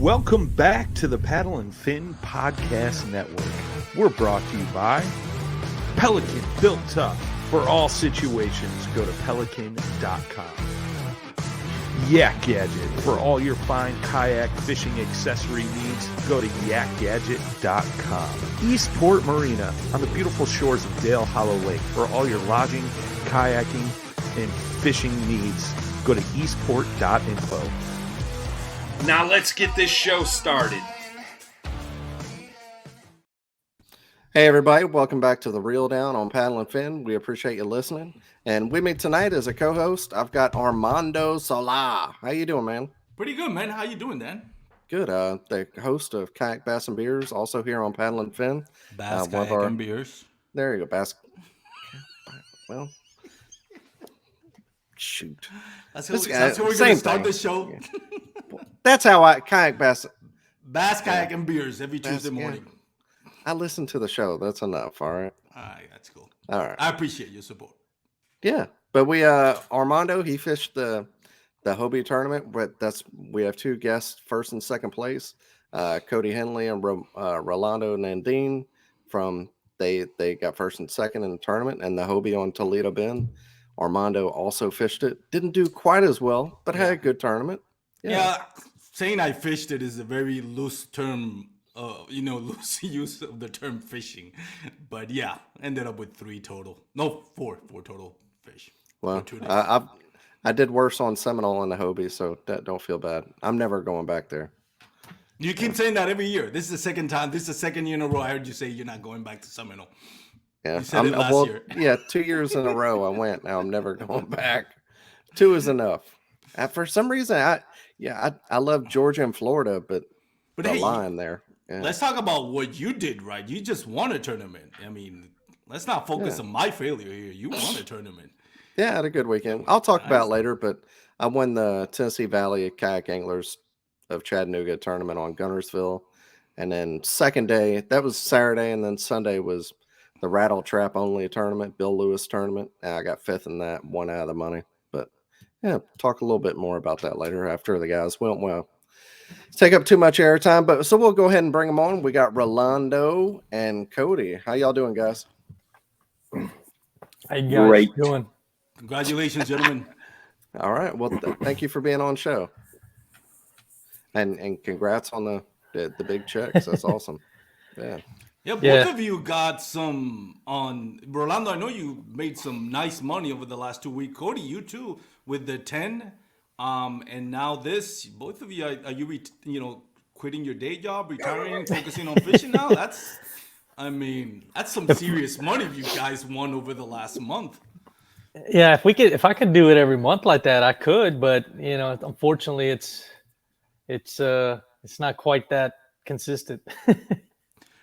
Welcome back to the Paddle and Fin Podcast Network. We're brought to you by Pelican, built tough for all situations. Go to pelican.com. Yak Gadget, for all your fine kayak fishing accessory needs. Go to yakgadget.com. Eastport Marina, on the beautiful shores of Dale Hollow Lake. For all your lodging, kayaking, and fishing needs, go to eastport.info. Now let's get this show started. Hey everybody, welcome back to the Reel Down on Paddle and Fin. We appreciate you listening. And with me tonight as a co-host, I've got Armando Sola. How you doing, man? Pretty good, man. How you doing, Dan? Good. The host of Kayak, Bass, and Beers, also here on Paddle and Fin. Bass, Kayak, and Beers. There you go, Bass. Well, shoot. That's how we're going to start the show. Yeah. That's how I kayak, bass, kayak, and beers every Tuesday morning. Yeah. I listen to the show. That's enough. All right. That's cool. All right. I appreciate your support. Yeah, but we Armando, he fished the Hobie tournament, but we have two guests, first and second place, Cody Henley and Rolando Nandin from they got first and second in the tournament, and the Hobie on Toledo Bend. Armando also fished it. Didn't do quite as well, but had a good tournament. Yeah, saying I fished it is a very loose term, loose use of the term fishing. But yeah, ended up with four total fish. Well, I did worse on Seminole and the Hobie, so don't feel bad. I'm never going back there. You keep saying that every year. This is the second time. This is the second year in a row I heard you say you're not going back to Seminole. Yeah, you said it last year. Yeah, 2 years in a row I went. Now I'm never going back. 2 is enough. For some reason, I love Georgia and Florida, but the line there. Yeah. Let's talk about what you did right. You just won a tournament. I mean, let's not focus on my failure here. You won a tournament. Yeah, I had a good weekend. I'll talk about it later, but I won the Tennessee Valley Kayak Anglers of Chattanooga tournament on Gunnersville. And then second day, that was Saturday, and then Sunday was the Rattle Trap Only tournament, Bill Lewis tournament. I got fifth in that, won out of the money. But yeah, talk a little bit more about that later after the guys went well. Take up too much airtime, but so we'll go ahead and bring them on. We got Rolando and Cody. How y'all doing, guys? How you guys doing? Congratulations, gentlemen. All right. Well, thank you for being on show. And congrats on the big checks. That's awesome. Yeah. Yeah, both of you got some on Rolando. I know you made some nice money over the last 2 weeks. Cody, you too, with the 10. And now this. Both of you, are you quitting your day job, retiring, focusing on fishing now? That's some serious money you guys won over the last month. Yeah, if I could do it every month like that, I could. But unfortunately, it's not quite that consistent.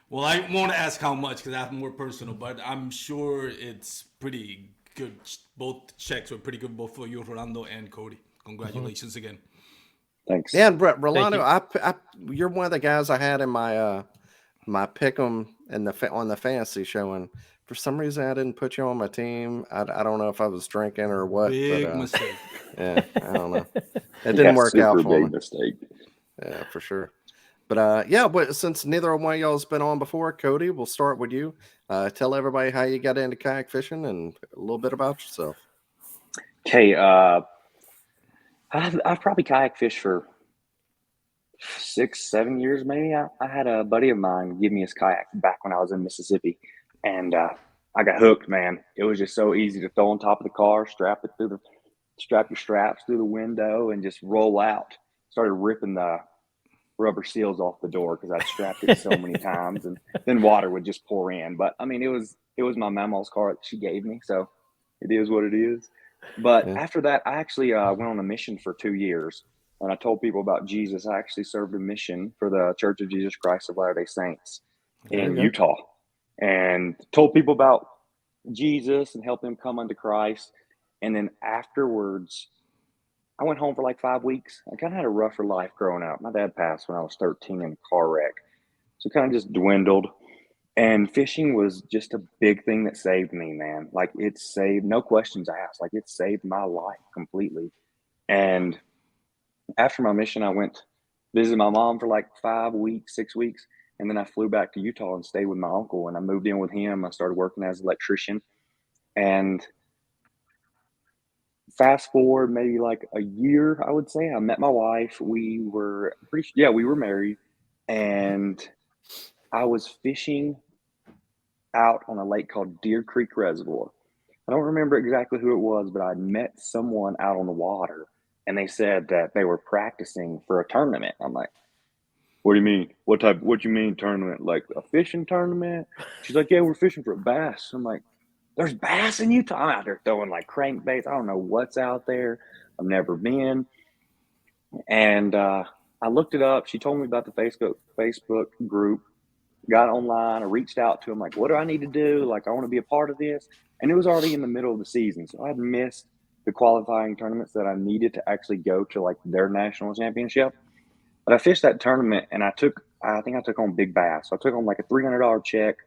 Well, I won't ask how much because that's more personal, but I'm sure it's pretty good. Both checks were pretty good, both for you, Rolando and Cody. Congratulations again. Thanks. Yeah, and Rolando, you're one of the guys I had in my my pick'em on the fantasy show, and for some reason I didn't put you on my team. I don't know if I was drinking or what. Big mistake. Yeah, I don't know. It didn't work out for me. Big mistake. Yeah, for sure. But since neither one of y'all has been on before, Cody, we'll start with you. Tell everybody how you got into kayak fishing and a little bit about yourself. Okay, I've probably kayak fished for 6-7 years, maybe. I had a buddy of mine give me his kayak back when I was in Mississippi, and I got hooked, man. It was just so easy to throw on top of the car, strap your straps through the window, and just roll out. Started ripping the rubber seals off the door because I'd strapped it so many times, and then water would just pour in. But I mean, it was my mama's car that she gave me, so it is what it is. But after that, I actually went on a mission for 2 years, and I told people about Jesus. I actually served a mission for the Church of Jesus Christ of Latter-day Saints in Utah, and told people about Jesus and helped them come unto Christ. And then afterwards, I went home for like 5 weeks. I kind of had a rougher life growing up. My dad passed when I was 13 in a car wreck. So it kind of just dwindled. And fishing was just a big thing that saved me, man. Like, it saved, no questions asked. Like, it saved my life completely. And after my mission, I went visited my mom for like 5 weeks, 6 weeks. And then I flew back to Utah and stayed with my uncle, and I moved in with him. I started working as an electrician. And fast forward maybe like a year, I would say, I met my wife. We were we were married, and I was fishing out on a lake called Deer Creek Reservoir. I don't remember exactly who it was, but I met someone out on the water, and they said that they were practicing for a tournament. I'm like, what do you mean? What you mean tournament? Like a fishing tournament? She's like, yeah, we're fishing for bass. I'm like, there's bass in Utah? I'm out there throwing like crankbaits. I don't know what's out there. I've never been. And I looked it up. She told me about the Facebook group, got online. I reached out to him, like, what do I need to do? Like, I want to be a part of this. And it was already in the middle of the season. So I had missed the qualifying tournaments that I needed to actually go to like their national championship. But I fished that tournament, and I think I took on big bass. So I took on like a $300 check.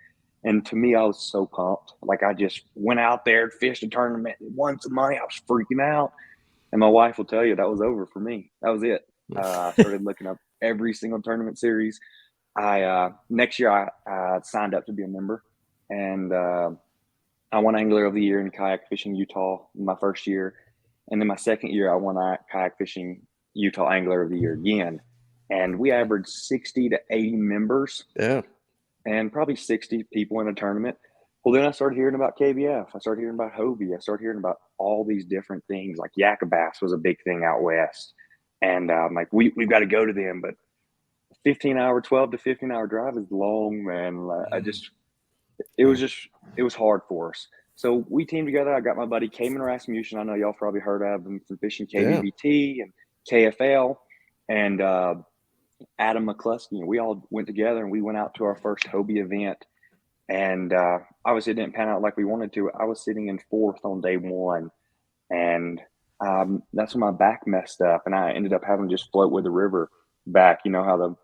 And to me, I was so pumped. Like, I just went out there, fished a tournament, won some money. I was freaking out. And my wife will tell you that was over for me. That was it. I started looking up every single tournament series. Next year I signed up to be a member, and I won Angler of the Year in Kayak Fishing Utah my first year. And then my second year, I won Kayak Fishing Utah Angler of the Year again. And we averaged 60 to 80 members. Yeah. And probably 60 people in a tournament. Well, then I started hearing about KBF. I started hearing about Hobie. I started hearing about all these different things. Like Yak Bass was a big thing out west. And I'm like, we've got to go to them. But 12 to 15 hour drive is long, man. It was hard for us. So we teamed together. I got my buddy Cayman Rasmussen. I know y'all probably heard of him from fishing KBBT and KFL. And Adam McCluskey. We all went together, and we went out to our first Hobie event. And obviously it didn't pan out like we wanted to. I was sitting in fourth on day one. And that's when my back messed up, and I ended up having to just float with the river back. You know how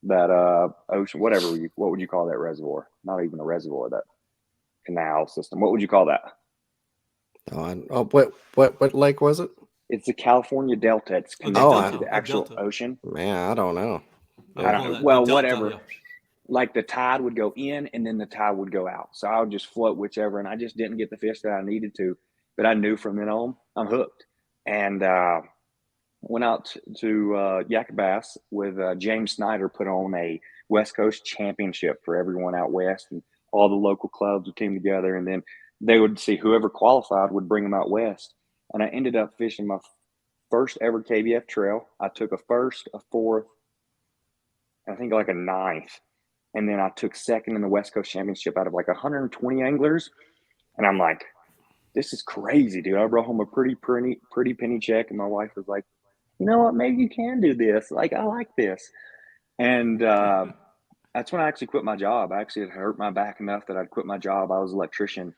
that ocean, what would you call that reservoir? Not even a reservoir, that canal system. What would you call that? What lake was it? It's the California Delta. It's connected to the actual ocean. Man, I don't know. I don't know. Well, whatever. Yeah. Like the tide would go in, and then the tide would go out. So I would just float whichever, and I just didn't get the fish that I needed to. But I knew from then on, I'm hooked. And went out to Yak Bass with James Snyder, put on a West Coast championship for everyone out west, and all the local clubs would team together, and then they would see whoever qualified would bring them out west. And I ended up fishing my first ever KBF trail. I took a first, a fourth, I think like a ninth. And then I took second in the West Coast Championship out of like 120 anglers. And I'm like, this is crazy, dude. I brought home a pretty penny check. And my wife was like, you know what? Maybe you can do this. Like, I like this. And that's when I actually quit my job. I actually had hurt my back enough that I'd quit my job. I was an electrician.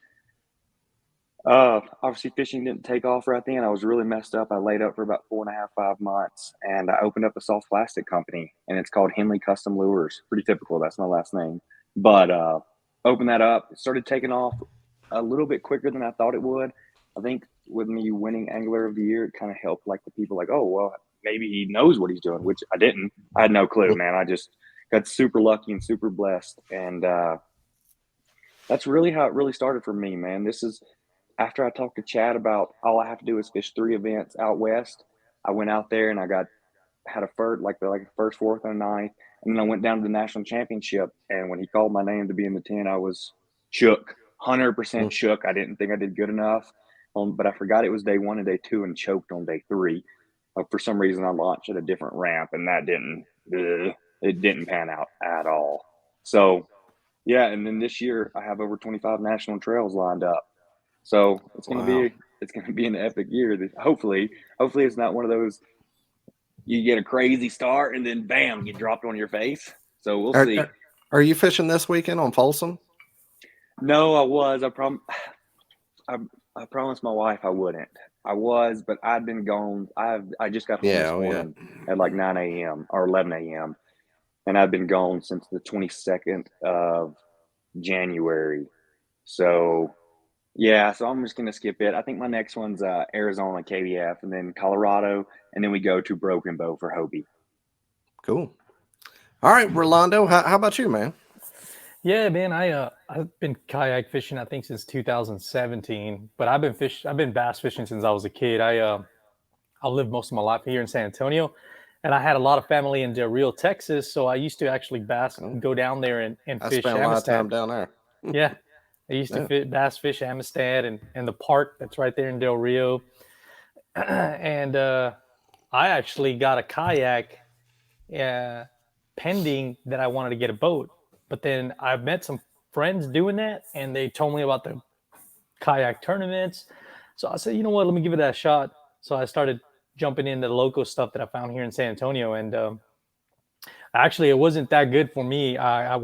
Obviously fishing didn't take off right then. I was really messed up. I laid up for about 4.5, 5 months, and I opened up a soft plastic company, and it's called Henley Custom Lures. Pretty typical. That's my last name. But opened that up. It started taking off a little bit quicker than I thought it would. I think with me winning Angler of the Year, it kind of helped like the people like, oh, well, maybe he knows what he's doing, which I didn't. I had no clue, man. I just got super lucky and super blessed. And that's really how it really started for me, man. This is after I talked to Chad about all I have to do is fish 3 events out west. I went out there and I had a first, like a first, fourth, and a ninth. And then I went down to the national championship. And when he called my name to be in the 10, I was shook, 100% shook. I didn't think I did good enough. But I forgot it was day 1 and day 2 and choked on day 3. For some reason, I launched at a different ramp, and that didn't pan out at all. So, yeah. And then this year I have over 25 national trails lined up. So it's going to be an epic year. Hopefully it's not one of those, you get a crazy start and then bam, get dropped on your face. So we'll see. Are you fishing this weekend on Folsom? No, I was. I promised my wife I wouldn't. I was, but I'd been gone. I just got home this morning at like 9 a.m. or 11 a.m. And I've been gone since the 22nd of January. So yeah, so I'm just going to skip it. I think my next one's Arizona KBF, and then Colorado, and then we go to Broken Bow for Hobie. Cool. All right, Rolando, how about you, man? Yeah, man, I've been kayak fishing I think since 2017, but I've been bass fishing since I was a kid. I lived most of my life here in San Antonio, and I had a lot of family in Del Rio, Texas, so I used to actually Oh, go down there and I fish spent a lot of time Amistad. down there. Yeah, I used to Yeah. bass fish Amistad and the park that's right there in Del Rio, and I actually got a kayak uh, pending that I wanted to get a boat. But then I met some friends doing that, and they told me about the kayak tournaments. So I said, you know what, let me give it a shot. So I started jumping into the local stuff that I found here in San Antonio, and actually, it wasn't that good for me. I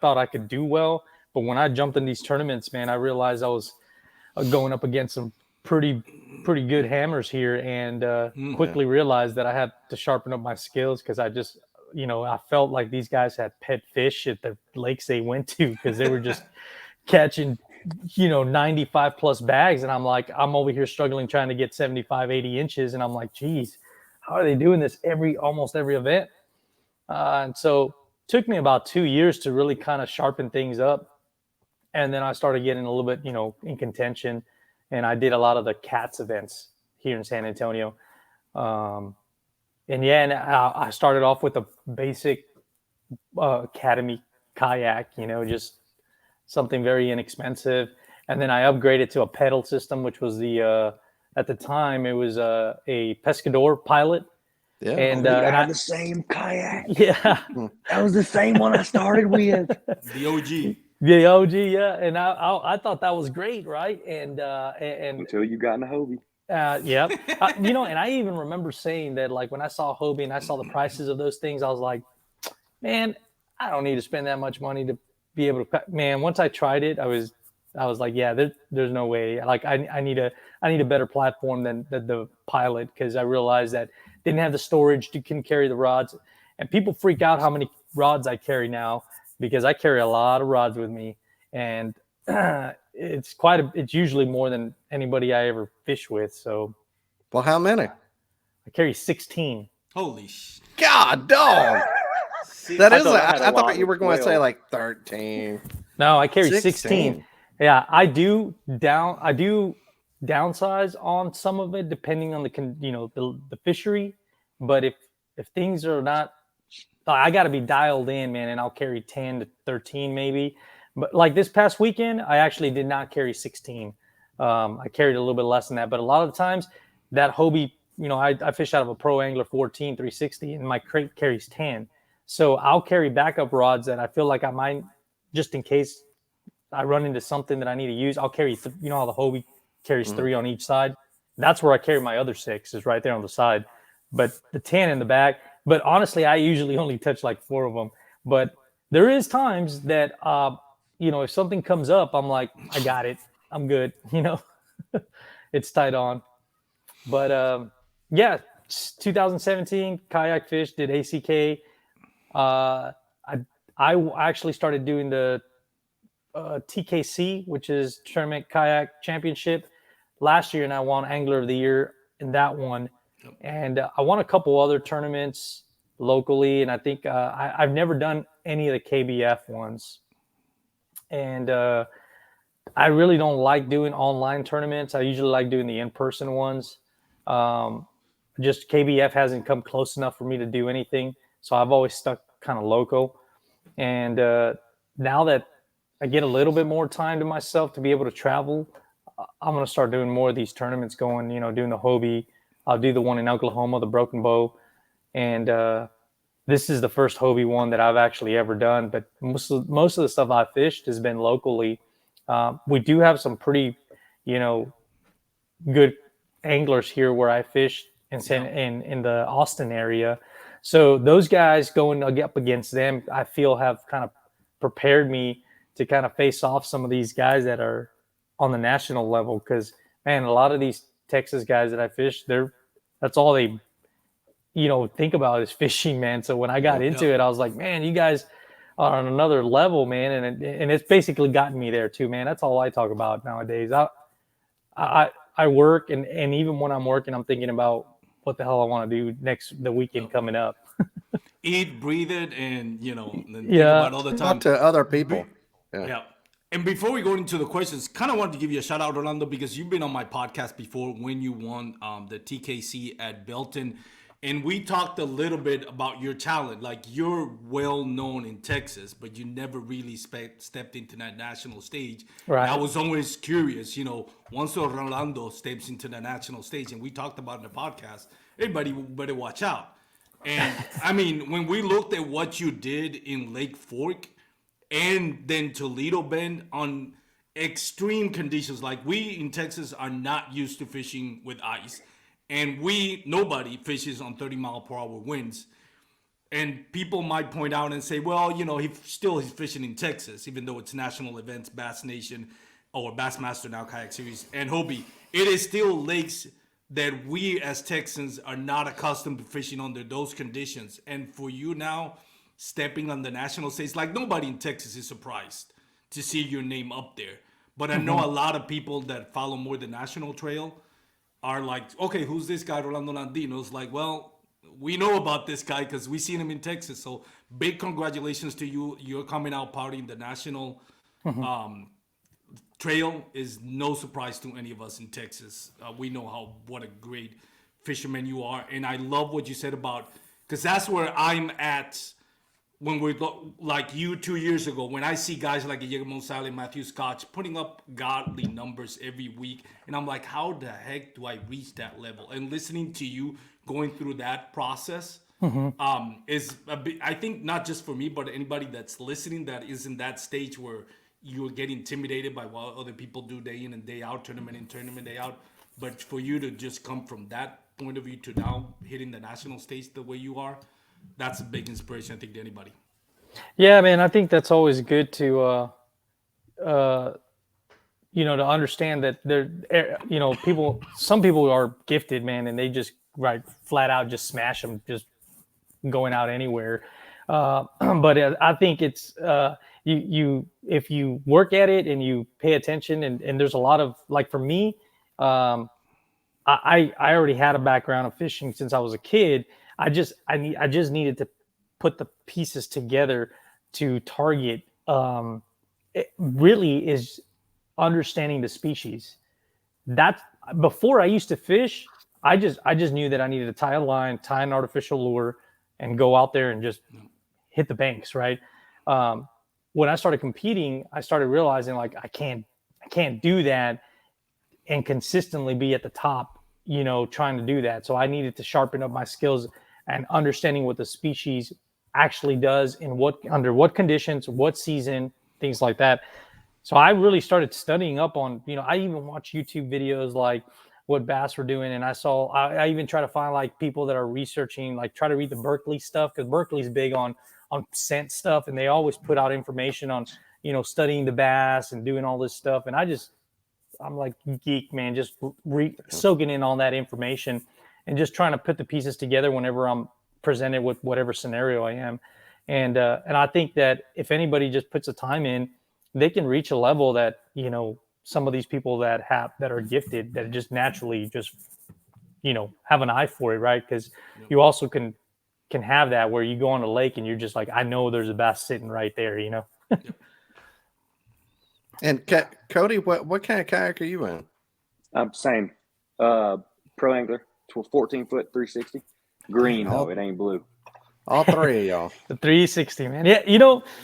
thought I could do well, but when I jumped in these tournaments, man, I realized I was going up against some pretty good hammers here, and quickly realized that I had to sharpen up my skills because I just, I felt like these guys had pet fish at the lakes they went to because they were just catching 95 plus bags, and I'm over here struggling trying to get 75, 80 inches, and I'm like, geez, how are they doing this almost every event? And so it took me about 2 years to really kind of sharpen things up. And then I started getting a little bit, in contention. And I did a lot of the cats events here in San Antonio. And I started off with a basic academy kayak, just something very inexpensive. And then I upgraded to a pedal system, which was at the time, it was a Pescador Pilot. Yeah. And I and had I, the same kayak. yeah, That was the same one I started with. The OG. the OG, yeah, and I thought that was great, right? And Until you got in a Hobie. yeah, and I even remember saying that, like, when I saw Hobie and I saw the prices of those things, I was like, man, I don't need to spend that much money to be able to. Man, once I tried it, I was like, yeah, there's no way. Like, I need a better platform than the Pilot, because I realized that didn't have the storage to can carry the rods, and people freak out how many rods I carry now because I carry a lot of rods with me, and it's usually more than anybody I ever fish with. So Well, how many? I carry 16. Holy sh! God, dog. See, That I is. thought I had a I lot thought you were with going to say 12. like 13. No, I carry 16. 16. Yeah, I do downsize on some of it depending on the fishery, but if things are not, I got to be dialed in, man, and I'll carry 10 to 13 maybe. But like this past weekend, I actually did not carry 16. I carried a little bit less than that, but a lot of the times that Hobie, I fish out of a Pro Angler 14 360, and my crate carries 10. So I'll carry backup rods that I feel like I might, just in case I run into something that I need to use. I'll carry, how the Hobie carries 3 on each side. That's where I carry my other 6, is right there on the side. But the 10 in the back. But honestly, I usually only touch like 4 of them. But there is times that, if something comes up, I'm like, I got it. I'm good. It's tight on. But yeah, 2017 kayak fish, did ACK. I actually started doing the TKC, which is Tournament Kayak Championship, last year, and I won Angler of the Year in that one. And I won a couple other tournaments locally, and I think I've never done any of the KBF ones. And I really don't like doing online tournaments. I usually like doing the in-person ones. Just KBF hasn't come close enough for me to do anything, so I've always stuck kind of local. And now that I get a little bit more time to myself to be able to travel, I'm going to start doing more of these tournaments, doing the Hobie. I'll do the one in Oklahoma, the Broken Bow. And this is the first Hobie one that I've actually ever done. But most of the stuff I fished has been locally. We do have some pretty, good anglers here where I fish in the Austin area. So those guys going up against them, I feel have kind of prepared me to kind of face off some of these guys that are on the national level. Because, man, a lot of these Texas guys that I fish, that's all they, think about is fishing, man. So when I got into it, I was like, man, you guys are on another level, man. And it's basically gotten me there too, man. That's all I talk about nowadays. I work, and even when I'm working, I'm thinking about what the hell I want to do the weekend coming up. eat, breathe it, and think Yeah. about all the time. Talk to other people. Yeah. And before we go into the questions, kind of wanted to give you a shout out, Rolando, because you've been on my podcast before when you won the TKC at Belton. And we talked a little bit about your talent. Like, you're well known in Texas, but you never really stepped into that national stage. Right. And I was always curious, once Rolando steps into the national stage, and we talked about it in the podcast, everybody better watch out. And I mean, when we looked at what you did in Lake Fork, and then Toledo Bend on extreme conditions. Like, we in Texas are not used to fishing with ice. And nobody fishes on 30-mile-per-hour winds. And people might point out and say, well, he's fishing in Texas, even though it's national events, Bass Nation, or Bassmaster now, Kayak Series, and Hobie. It is still lakes that we as Texans are not accustomed to fishing under those conditions. And for you now, stepping on the national stage, like, nobody in Texas is surprised to see your name up there. But I know a lot of people that follow more the national trail are like, okay, who's this guy, Rolando Nandin? It's like, well, we know about this guy because we seen him in Texas. So big congratulations to you. You're coming out partying the national trail is no surprise to any of us in Texas. We know what a great fisherman you are. And I love what you said about, because that's where I'm at when we're like you 2 years ago, when I see guys like Diego Monsale, Matthew Scotch putting up godly numbers every week, and I'm like, how the heck do I reach that level? And listening to you going through that process is a bit, I think, not just for me, but anybody that's listening that is in that stage where you're getting intimidated by what other people do day in and day out, tournament in, tournament day out. But for you to just come from that point of view to now hitting the national stage the way you are, that's a big inspiration, I think, to anybody. Yeah, man, I think that's always good to, to understand that some people are gifted, man, and they just flat out just smash them, just going out anywhere. But I think it's you if you work at it and you pay attention, and there's a lot of, like, for me, I already had a background of fishing since I was a kid. I just needed to put the pieces together to target. It really is understanding the species. That's before I used to fish. I just knew that I needed to tie a line, tie an artificial lure, and go out there and just hit the banks. Right. When I started competing, I started realizing, like, I can't do that and consistently be at the top, trying to do that. So I needed to sharpen up my skills and understanding what the species actually does in under what conditions, what season, things like that. So I really started studying up on, I even watch YouTube videos like what bass were doing. And I even try to find, like, people that are researching, like, try to read the Berkeley stuff, because Berkeley's big on scent stuff. And they always put out information on, studying the bass and doing all this stuff. And I'm like geek, man, just soaking in all that information and just trying to put the pieces together whenever I'm presented with whatever scenario I am. And I think that if anybody just puts the time in, they can reach a level that, some of these people that are gifted, that just naturally just, have an eye for it. Right. Because you also can have that where you go on a lake and you're just like, I know there's a bass sitting right there, And Cody, what kind of kayak are you in? Same. Pro angler, 14-foot 360. Green, though. It ain't blue. All three of y'all. The 360, man. Yeah,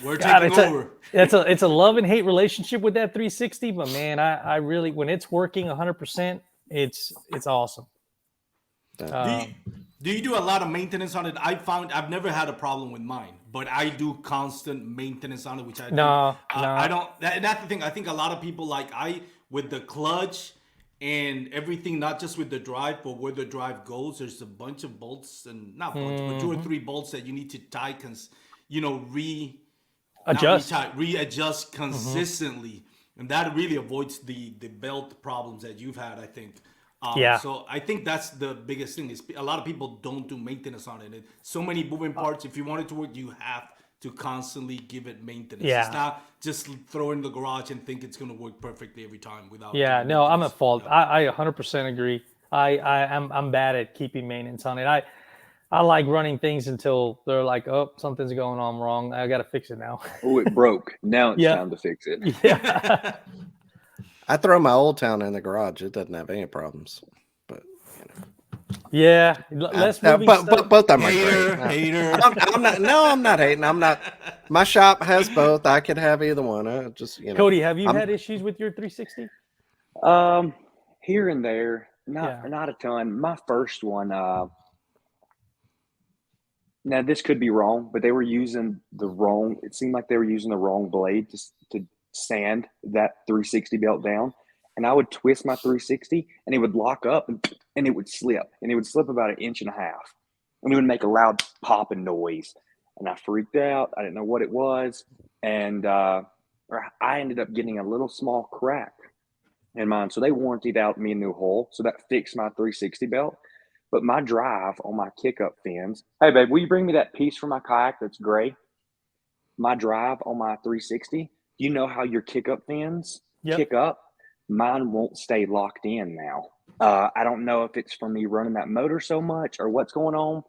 we're taking over. It's a love and hate relationship with that 360, but man, I really, when it's working 100%, it's awesome. Do you do a lot of maintenance on it? I've never had a problem with mine, but I do constant maintenance on it, which I no. I don't. That's the thing. I think a lot of people, with the clutch and everything, not just with the drive, but where the drive goes, there's a bunch of bolts, and not bunch, but 2 or 3 bolts that you need to tie, readjust consistently, and that really avoids the belt problems that you've had, I think. So I think that's the biggest thing, is a lot of people don't do maintenance on it. And so many moving parts. If you want it to work, you have to constantly give it maintenance. Yeah. It's not just throw it in the garage and think it's going to work perfectly every time without. Yeah, no, I'm at fault. I 100% agree. I'm bad at keeping maintenance on it. I like running things until they're like, oh, something's going on wrong. I got to fix it now. Oh, it broke. Now it's Yeah. time to fix it. Yeah. I throw my Old Town in the garage. It doesn't have any problems. But Yeah. Less moving but stuff. both of them are Hater, great. hater. I'm not. No, I'm not hating. I'm not. My shop has both. I could have either one. Just Cody, have you I'm- had issues with your 360? Here and there, not a ton. My first one, now this could be wrong, but they were using it seemed like they were using the wrong blade to sand that 360 belt down. And I would twist my 360 and it would lock up and it would slip. And it would slip about 1.5 inches. And it would make a loud popping noise. And I freaked out. I didn't know what it was. And I ended up getting a little small crack in mine. So they warrantied out me a new hull. So that fixed my 360 belt. But my drive on my kick-up fins, hey, babe, will you bring me that piece for my kayak that's gray? My drive on my 360, you know how your kick-up fins kick up? Mine won't stay locked in now. I don't know if it's from me running that motor so much or what's going on.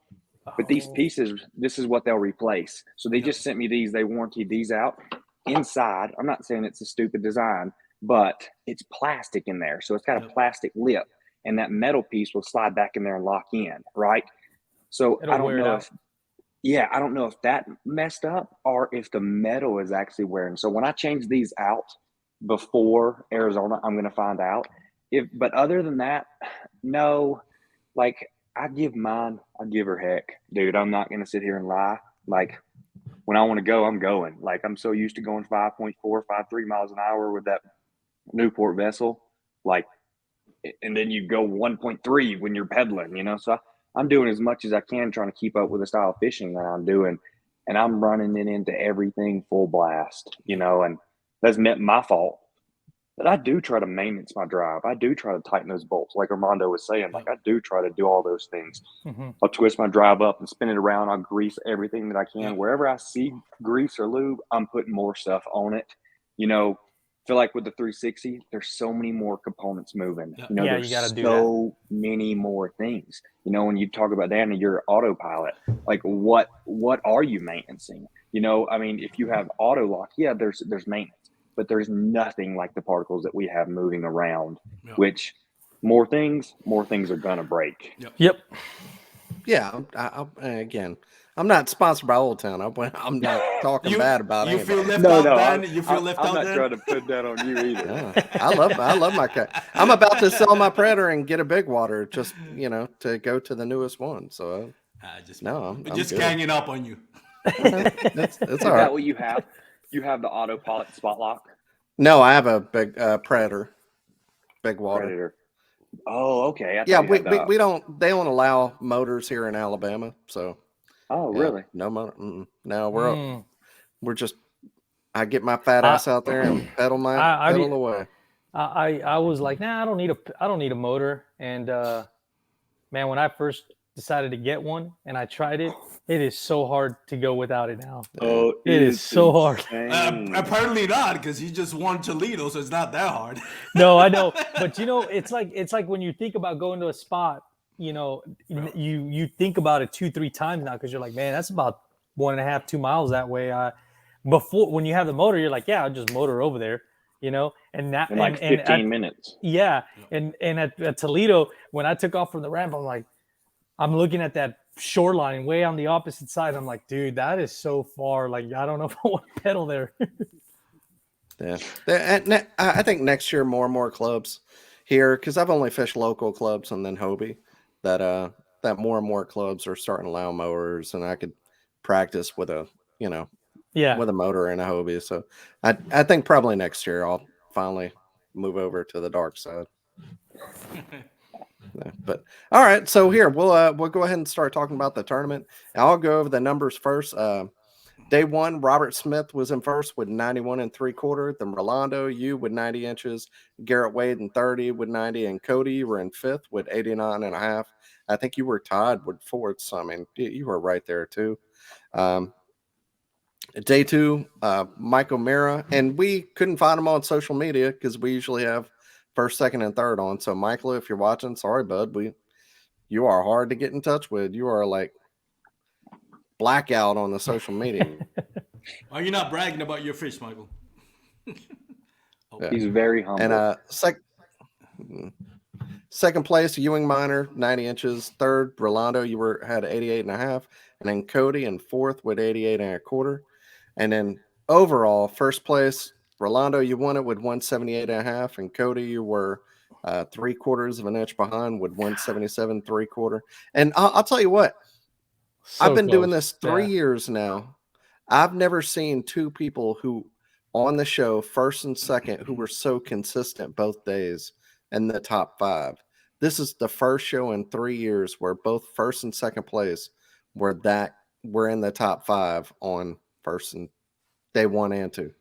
But these pieces, this is what they'll replace. So they just sent me these. They warranted these out. Inside, I'm not saying it's a stupid design, but it's plastic in there. So it's got a plastic lip. And that metal piece will slide back in there and lock in, right? So I don't know if that messed up or if the metal is actually wearing. So when I change these out before Arizona, I'm going to find out. But other than that, no. Like I give her heck, dude. I'm not going to sit here and lie. Like when I want to go, I'm going. Like I'm so used to going 5.4, 5.3 miles an hour with that Newport vessel. Like, and then you go 1.3 when you're pedaling, So I'm doing as much as I can trying to keep up with the style of fishing that I'm doing. And I'm running it into everything full blast, and that's my fault. But I do try to maintenance my drive. I do try to tighten those bolts. Like Armando was saying, like I do try to do all those things. I'll twist my drive up and spin it around. I'll grease everything that I can. Wherever I see grease or lube, I'm putting more stuff on it. Feel like with the 360, there's so many more components moving. There's you gotta do so many more things. When you talk about that and your autopilot, like what are you maintaining? If you have auto lock, there's maintenance, but there's nothing like the particles that we have moving around, which more things are gonna break. Yep. Yeah. Again, I'm not sponsored by Old Town. I'm not talking bad about it. You feel left No, out, no. You feel left out, I'm not then? trying to put that on you either. Yeah, I love my cat. I'm about to sell my Predator and get a big water, just to go to the newest one. So I'm just good. ganging up on you. It's Is all that right. what you have? You have the autopilot spot lock? No, I have a big Predator, big water. Predator. Oh, okay. I Yeah, thought you had we don't. They don't allow motors here in Alabama, so. Oh, really? No motor. No, we're just. I get my fat ass out there and pedal away. I was like, nah, I don't need a motor. And man, when I first decided to get one and I tried it, it is so hard to go without it now. Oh, it is so hard. Apparently not, because you just won Toledo, so it's not that hard. No, I know, but it's like when you think about going to a spot, you think about it 2-3 times now because you're like, man, that's about 1.5, 2 miles that way. Before when you have the motor, you're like, yeah, I'll just motor over there, and that in like 15 minutes. Yeah, and at Toledo, when I took off from the ramp, I'm looking at that shoreline way on the opposite side. I'm like, dude, that is so far. Like, I don't know if I want to pedal there. Yeah, I think next year more and more clubs here, because I've only fished local clubs and then Hobie, that more and more clubs are starting to allow motors, and I could practice with a with a motor and a Hobie. So I think probably next year I'll finally move over to the dark side. Yeah, but all right, so here we'll go ahead and start talking about the tournament. I'll go over the numbers first. Day one, Robert Smith was in first with 91 3/4. Then Rolando, you with 90 inches. Garrett Wade in 30 with 90. And Cody, you were in fifth with 89.5. I think you were tied with fourth. So, you were right there too. Day two, Michael Mira. And we couldn't find him on social media because we usually have first, second, and third on. So, Michael, if you're watching, sorry, bud. You are hard to get in touch with. You are like blackout on the social media. Are you not bragging about your fish, Michael? Yeah. He's very humble. And second place, Ewing Minor, 90 inches. Third, Rolando, you had 88.5. And then Cody in fourth with 88.25. And then overall, first place, Rolando, you won it with 178.5. And Cody, you were 3/4 of an inch behind with 177 3/4. And I'll tell you what, I've been doing this 3 years now. I've never seen two people who on the show, first and second, who were so consistent both days in the top 5. This is the first show in 3 years where both first and second place were in the top 5 on first and day 1 and 2.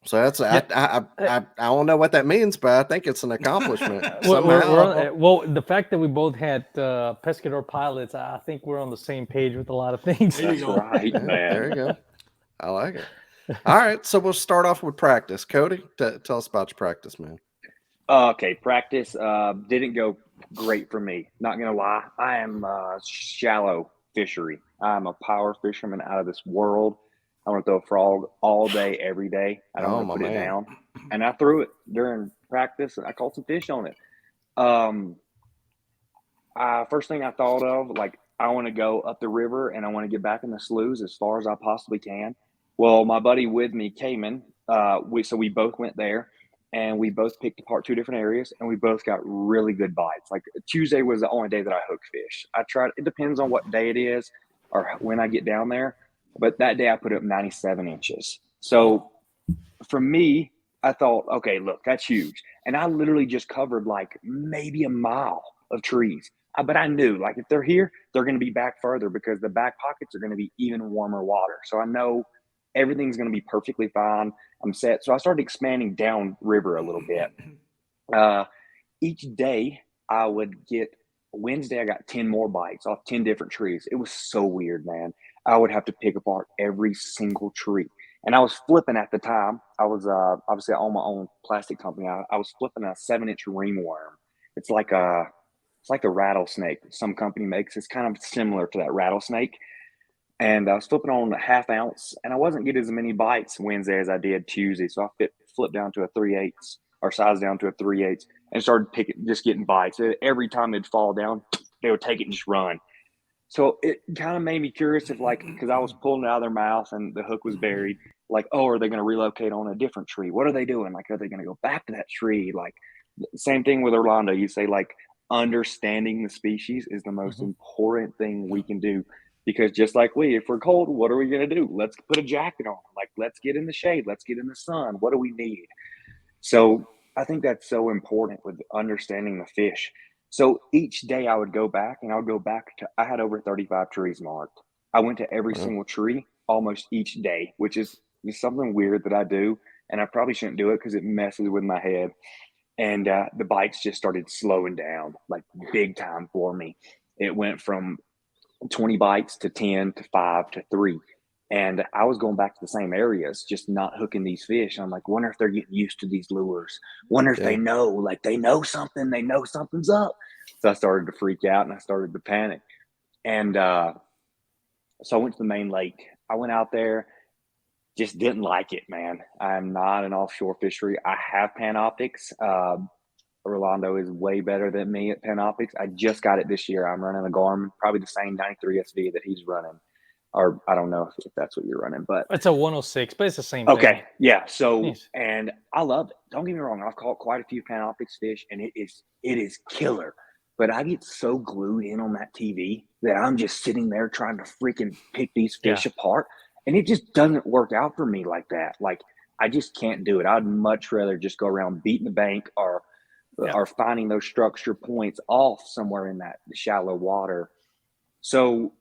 So that's I don't know what that means, but I think it's an accomplishment. Well, the fact that we both had pescador pilots, I think we're on the same page with a lot of things. There you go. Right, man. There you go. I like it. All right, so we'll start off with practice. Cody, tell us about your practice, man. Okay, practice didn't go great for me. Not gonna lie, I am shallow fishery. I'm a power fisherman out of this world. I want to throw a frog all day, every day. I don't want to put it down, and I threw it during practice, and I caught some fish on it. First thing I thought of, like, I want to go up the river and I want to get back in the sloughs as far as I possibly can. Well, my buddy with me, Cayman, so we both went there. And we both picked apart 2 different areas, and we both got really good bites. Like Tuesday was the only day that I hooked fish. It depends on what day it is or when I get down there. But that day I put up 97 inches. So for me, I thought, okay, look, that's huge. And I literally just covered like maybe a mile of trees. But I knew, like, if they're here, they're going to be back further because the back pockets are going to be even warmer water. So I know everything's going to be perfectly fine. I'm set. So I started expanding down river a little bit. Each day I would get, Wednesday I got 10 more bites off 10 different trees. It was so weird, man. I would have to pick apart every single tree. And I was flipping at the time. I was obviously I own my own plastic company. I was flipping a 7-inch ringworm. It's like a rattlesnake some company makes. It's kind of similar to that rattlesnake. And I was flipping on a 1/2 ounce, and I wasn't getting as many bites Wednesday as I did Tuesday. So I flipped down to a 3/8, or size down to a 3/8, and started just getting bites. Every time they'd fall down, they would take it and just run. So it kind of made me curious if, like, because I was pulling it out of their mouth and the hook was buried, like, oh, are they going to relocate on a different tree? What are they doing? Like, are they going to go back to that tree? Like, same thing with Orlando. You say, like, understanding the species is the most important thing we can do. Because just like if we're cold, what are we going to do? Let's put a jacket on. Like, let's get in the shade. Let's get in the sun. What do we need? So I think that's so important with understanding the fish. So each day I would go back, and I would go back I had over 35 trees marked. I went to every single tree almost each day, which is something weird that I do. And I probably shouldn't do it because it messes with my head. And the bites just started slowing down, like, big time for me. It went from 20 bites to 10 to 5 to 3. And I was going back to the same areas, just not hooking these fish. I'm like, wonder if they're getting used to these lures. Wonder if they know something, they know something's up. So I started to freak out and I started to panic. And so I went to the main lake. I went out there, just didn't like it, man. I'm not an offshore fishery. I have Panoptics. Rolando is way better than me at Panoptics. I just got it this year. I'm running a Garmin, probably the same 93 SV that he's running. Or I don't know if that's what you're running, but it's a 106, but it's the same thing. Okay, yeah. So, and I love it. Don't get me wrong. I've caught quite a few Panoptics fish, and it is killer. But I get so glued in on that TV that I'm just sitting there trying to freaking pick these fish apart, and it just doesn't work out for me like that. Like, I just can't do it. I'd much rather just go around beating the bank or finding those structure points off somewhere in that shallow water. So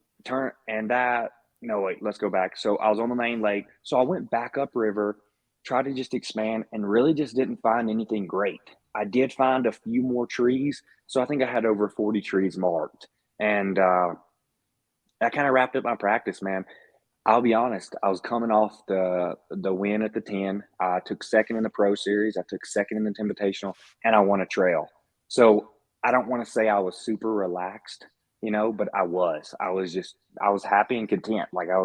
let's go back. So I was on the main lake. So I went back upriver, tried to just expand, and really just didn't find anything great. I did find a few more trees. So I think I had over 40 trees marked. And that kind of wrapped up my practice, man. I'll be honest. I was coming off the win at the 10. I took second in the Pro Series. I took second in the Invitational, and I won a trail. So I don't want to say I was super relaxed, but I was happy and content. Like I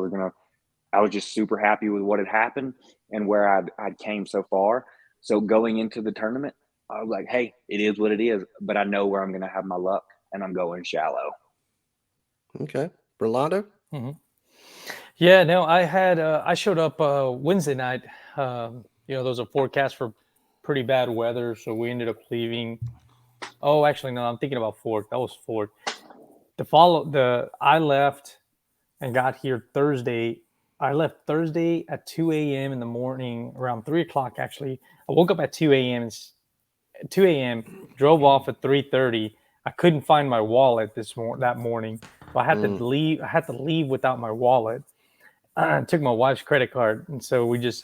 was just super happy with what had happened and where I'd came so far. So going into the tournament, I was like, hey, it is what it is, but I know where I'm going to have my luck, and I'm going shallow. Okay. Rolando? Yeah, no, I showed up Wednesday night. There was a forecast for pretty bad weather, so we ended up leaving. Oh, actually, no, I'm thinking about Fork. That was Fork. I left and got here Thursday. I left Thursday at 2 a.m. in the morning, around 3 o'clock, actually. I woke up at 2 a.m. 2 a.m., drove off at 3:30. I couldn't find my wallet that morning. So I had to leave. I had to leave without my wallet. I took my wife's credit card, and so we just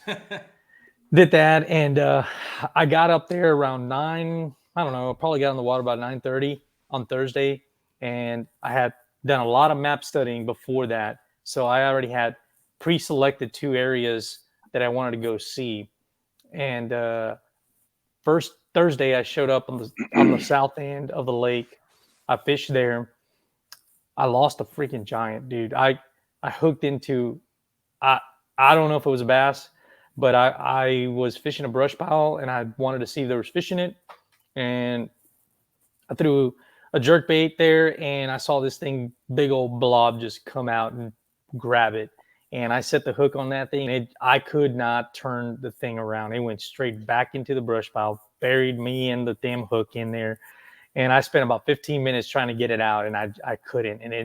did that. And I got up there around 9. I don't know. I probably got on the water about 9:30 on Thursday, and I had done a lot of map studying before that, so I already had pre-selected 2 areas that I wanted to go see. And first Thursday, I showed up on the south end of the lake. I fished there. I lost a freaking giant, dude. I hooked into I I don't know if it was a bass, but I was fishing a brush pile and I wanted to see if there was fish in it, and I threw a jerk bait there and I saw this thing, big old blob, just come out and grab it. And I set the hook on that thing. I could not turn the thing around. It went straight back into the brush pile, buried me and the damn hook in there. And I spent about 15 minutes trying to get it out, and I couldn't. And it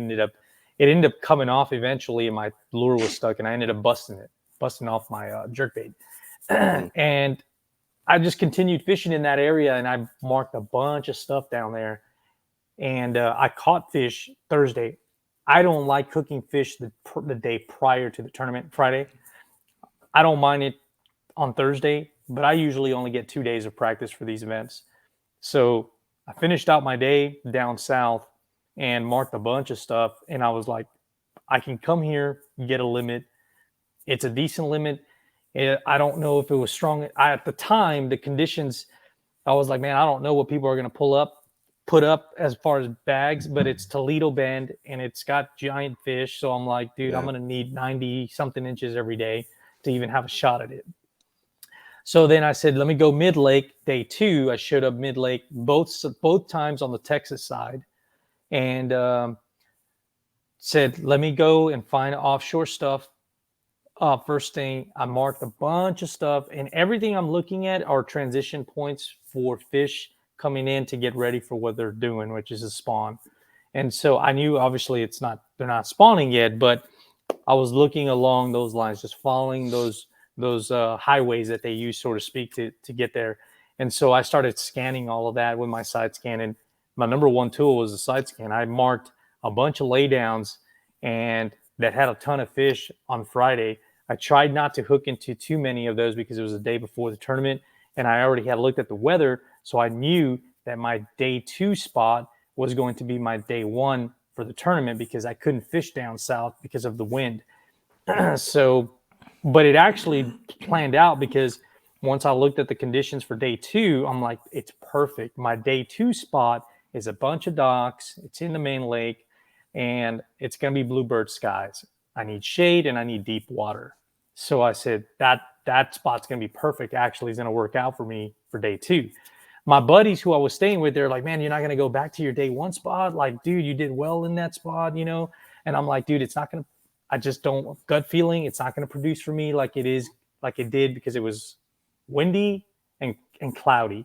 ended up coming off eventually, and my lure was stuck, and I ended up busting off my jerk bait. And I just continued fishing in that area, and I marked a bunch of stuff down there. And I caught fish Thursday. I don't like cooking fish the day prior to the tournament, Friday. I don't mind it on Thursday, but I usually only get 2 days of practice for these events. So I finished out my day down south and marked a bunch of stuff. And I was like, I can come here, get a limit. It's a decent limit. I don't know if it was strong. At the time, the conditions, I was like, man, I don't know what people are going to put up as far as bags, but it's Toledo Bend and it's got giant fish. So I'm like, dude, I'm going to need 90 something inches every day to even have a shot at it. So then I said, let me go mid-lake. Day 2, I showed up mid-lake both times on the Texas side, and said, let me go and find offshore stuff. First thing, I marked a bunch of stuff, and everything I'm looking at are transition points for fish coming in to get ready for what they're doing, which is a spawn. And so I knew obviously they're not spawning yet, but I was looking along those lines, just following those highways that they use, so to speak, to get there. And so I started scanning all of that with my side scan. And my number one tool was the side scan. I marked a bunch of laydowns and that had a ton of fish on Friday. I tried not to hook into too many of those because it was the day before the tournament. And I already had looked at the weather. So I knew that my day 2 spot was going to be my day 1 for the tournament because I couldn't fish down south because of the wind. But it actually planned out because once I looked at the conditions for day 2, I'm like, it's perfect. My day 2 spot is a bunch of docks. It's in the main lake, and it's going to be bluebird skies. I need shade and I need deep water. So I said that spot's going to be perfect. Actually, it's going to work out for me for day 2. My buddies who I was staying with, they're like, man, you're not going to go back to your day 1 spot? Like, dude, you did well in that spot, And I'm like, dude, it's not going to. I just don't, gut feeling, it's not going to produce for me like it did because it was windy and cloudy.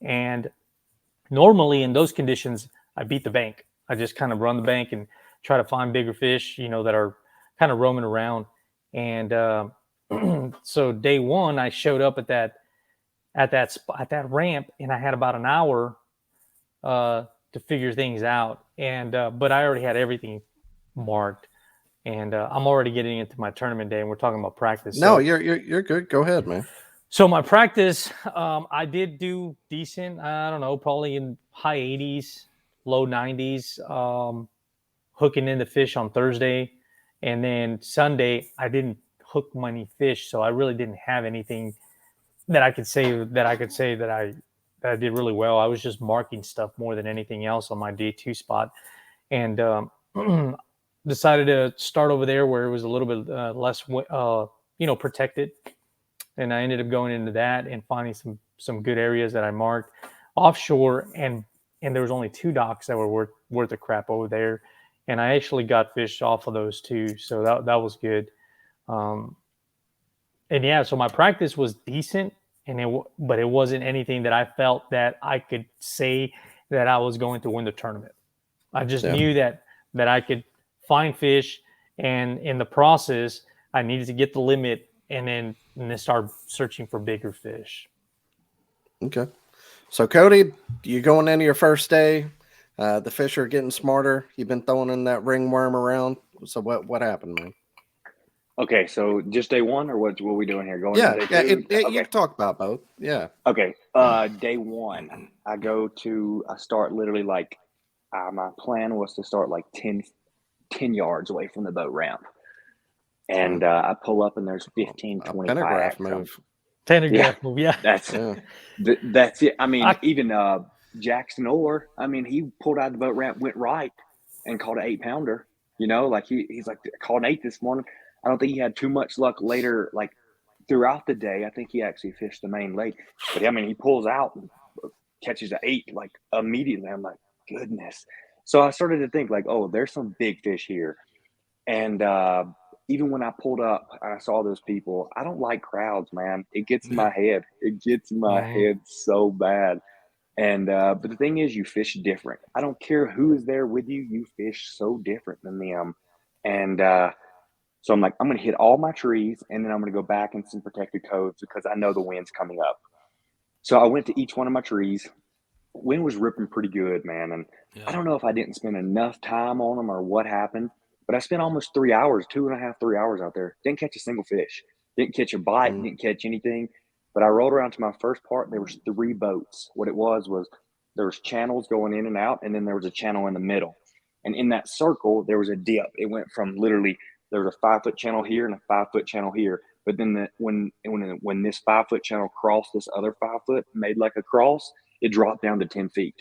And normally in those conditions, I beat the bank. I just kind of run the bank and try to find bigger fish, that are kind of roaming around. And so day 1, I showed up at that ramp, and I had about an hour to figure things out. And but I already had everything marked. And I'm already getting into my tournament day, and we're talking about practice. No, you're good. Go ahead, man. So my practice, I did do decent. I don't know, probably in high 80s, low 90s, hooking in the fish on Thursday. And then Sunday, I didn't hook many fish, so I really didn't have anything that I could say that I did really well. I was just marking stuff more than anything else on my day 2 spot. and decided to start over there where it was a little bit less, protected. And I ended up going into that and finding some good areas that I marked offshore, and there was only 2 docks that were worth a crap over there, and I actually got fish off of those 2, so that was good. And yeah, so my practice was decent, but it wasn't anything that I felt that I could say that I was going to win the tournament. I just knew that I could find fish, and in the process, I needed to get the limit, and then start searching for bigger fish. Okay. So Cody, you going into your first day? The fish are getting smarter. You've been throwing in that ringworm around. So what happened, man? Okay, so just day one, or what are we doing here? Going Yeah, into day two? you Okay. can talk about both. Yeah. Okay. Day one, I start literally like, my plan was to start like 10 yards away from the boat ramp. And I pull up and there's 15, 20 pentagraph kayaks. move. Pentagraph move, yeah. That's it. I mean, even Jackson Orr, I mean, he pulled out the boat ramp, went right, and caught an 8-pounder. You know, like he's like, caught an 8 this morning. I don't think he had too much luck later, like throughout the day. I think he actually fished the main lake. But I mean, he pulls out and catches an 8 like immediately. I'm like, goodness. So I started to think like, oh, there's some big fish here. And even when I pulled up, I saw those people. I don't like crowds, man. It gets in my head. It gets in my head so bad. And but the thing is, you fish different. I don't care who is there with you. You fish so different than them. And so I'm like, I'm going to hit all my trees, and then I'm going to go back in some protected coves because I know the wind's coming up. So I went to each one of my trees. Wind was ripping pretty good, man. And I don't know if I didn't spend enough time on them or what happened, but I spent almost 3 hours, 2.5, 3 hours out there. Didn't catch a single fish. Didn't catch a bite. Didn't catch anything. But I rolled around to my first part. There was 3 boats. What it was there was channels going in and out, and then there was a channel in the middle. And in that circle, there was a dip. It went from literally, there was a 5-foot channel here and a 5-foot channel here. But then when this 5-foot channel crossed this other 5-foot, made like a cross, it dropped down to 10 feet.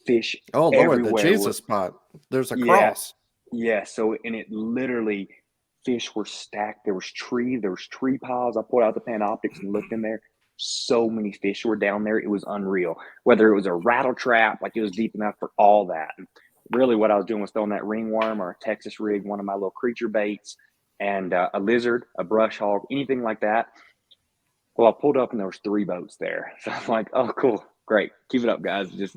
Fish everywhere. Lord, the Jesus spot. There's a cross. Yeah. So, and it literally, fish were stacked. There was tree piles. I pulled out the Panoptics and looked in there. So many fish were down there. It was unreal. Whether it was a rattle trap, like it was deep enough for all that. And really what I was doing was throwing that ringworm or a Texas rig, one of my little creature baits, and a lizard, a brush hog, anything like that. Well, I pulled up and there was 3 boats there. So I'm like, oh, cool. Great. Keep it up, guys. Just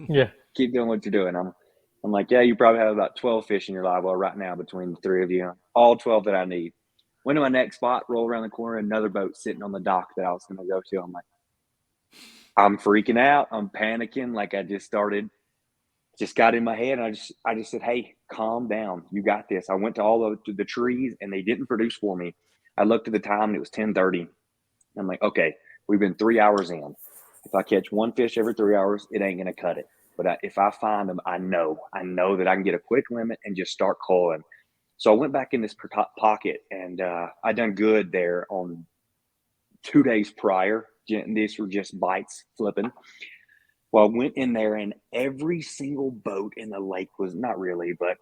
keep doing what you're doing. I'm like, yeah, you probably have about 12 fish in your live well right now between the 3 of you. All 12 that I need. Went to my next spot, roll around the corner, another boat sitting on the dock that I was going to go to. I'm like, I'm freaking out. I'm panicking. Like I just got in my head. And I just said, hey, calm down. You got this. I went to all the trees and they didn't produce for me. I looked at the time and it was 10:30. I'm like, okay, we've been 3 hours in. If I catch 1 fish every 3 hours, it ain't going to cut it. But if I find them, I know that I can get a quick limit and just start calling. So I went back in this pocket, and I done good there on 2 days prior. These were just bites flipping. Well, I went in there, and every single boat in the lake was, not really, but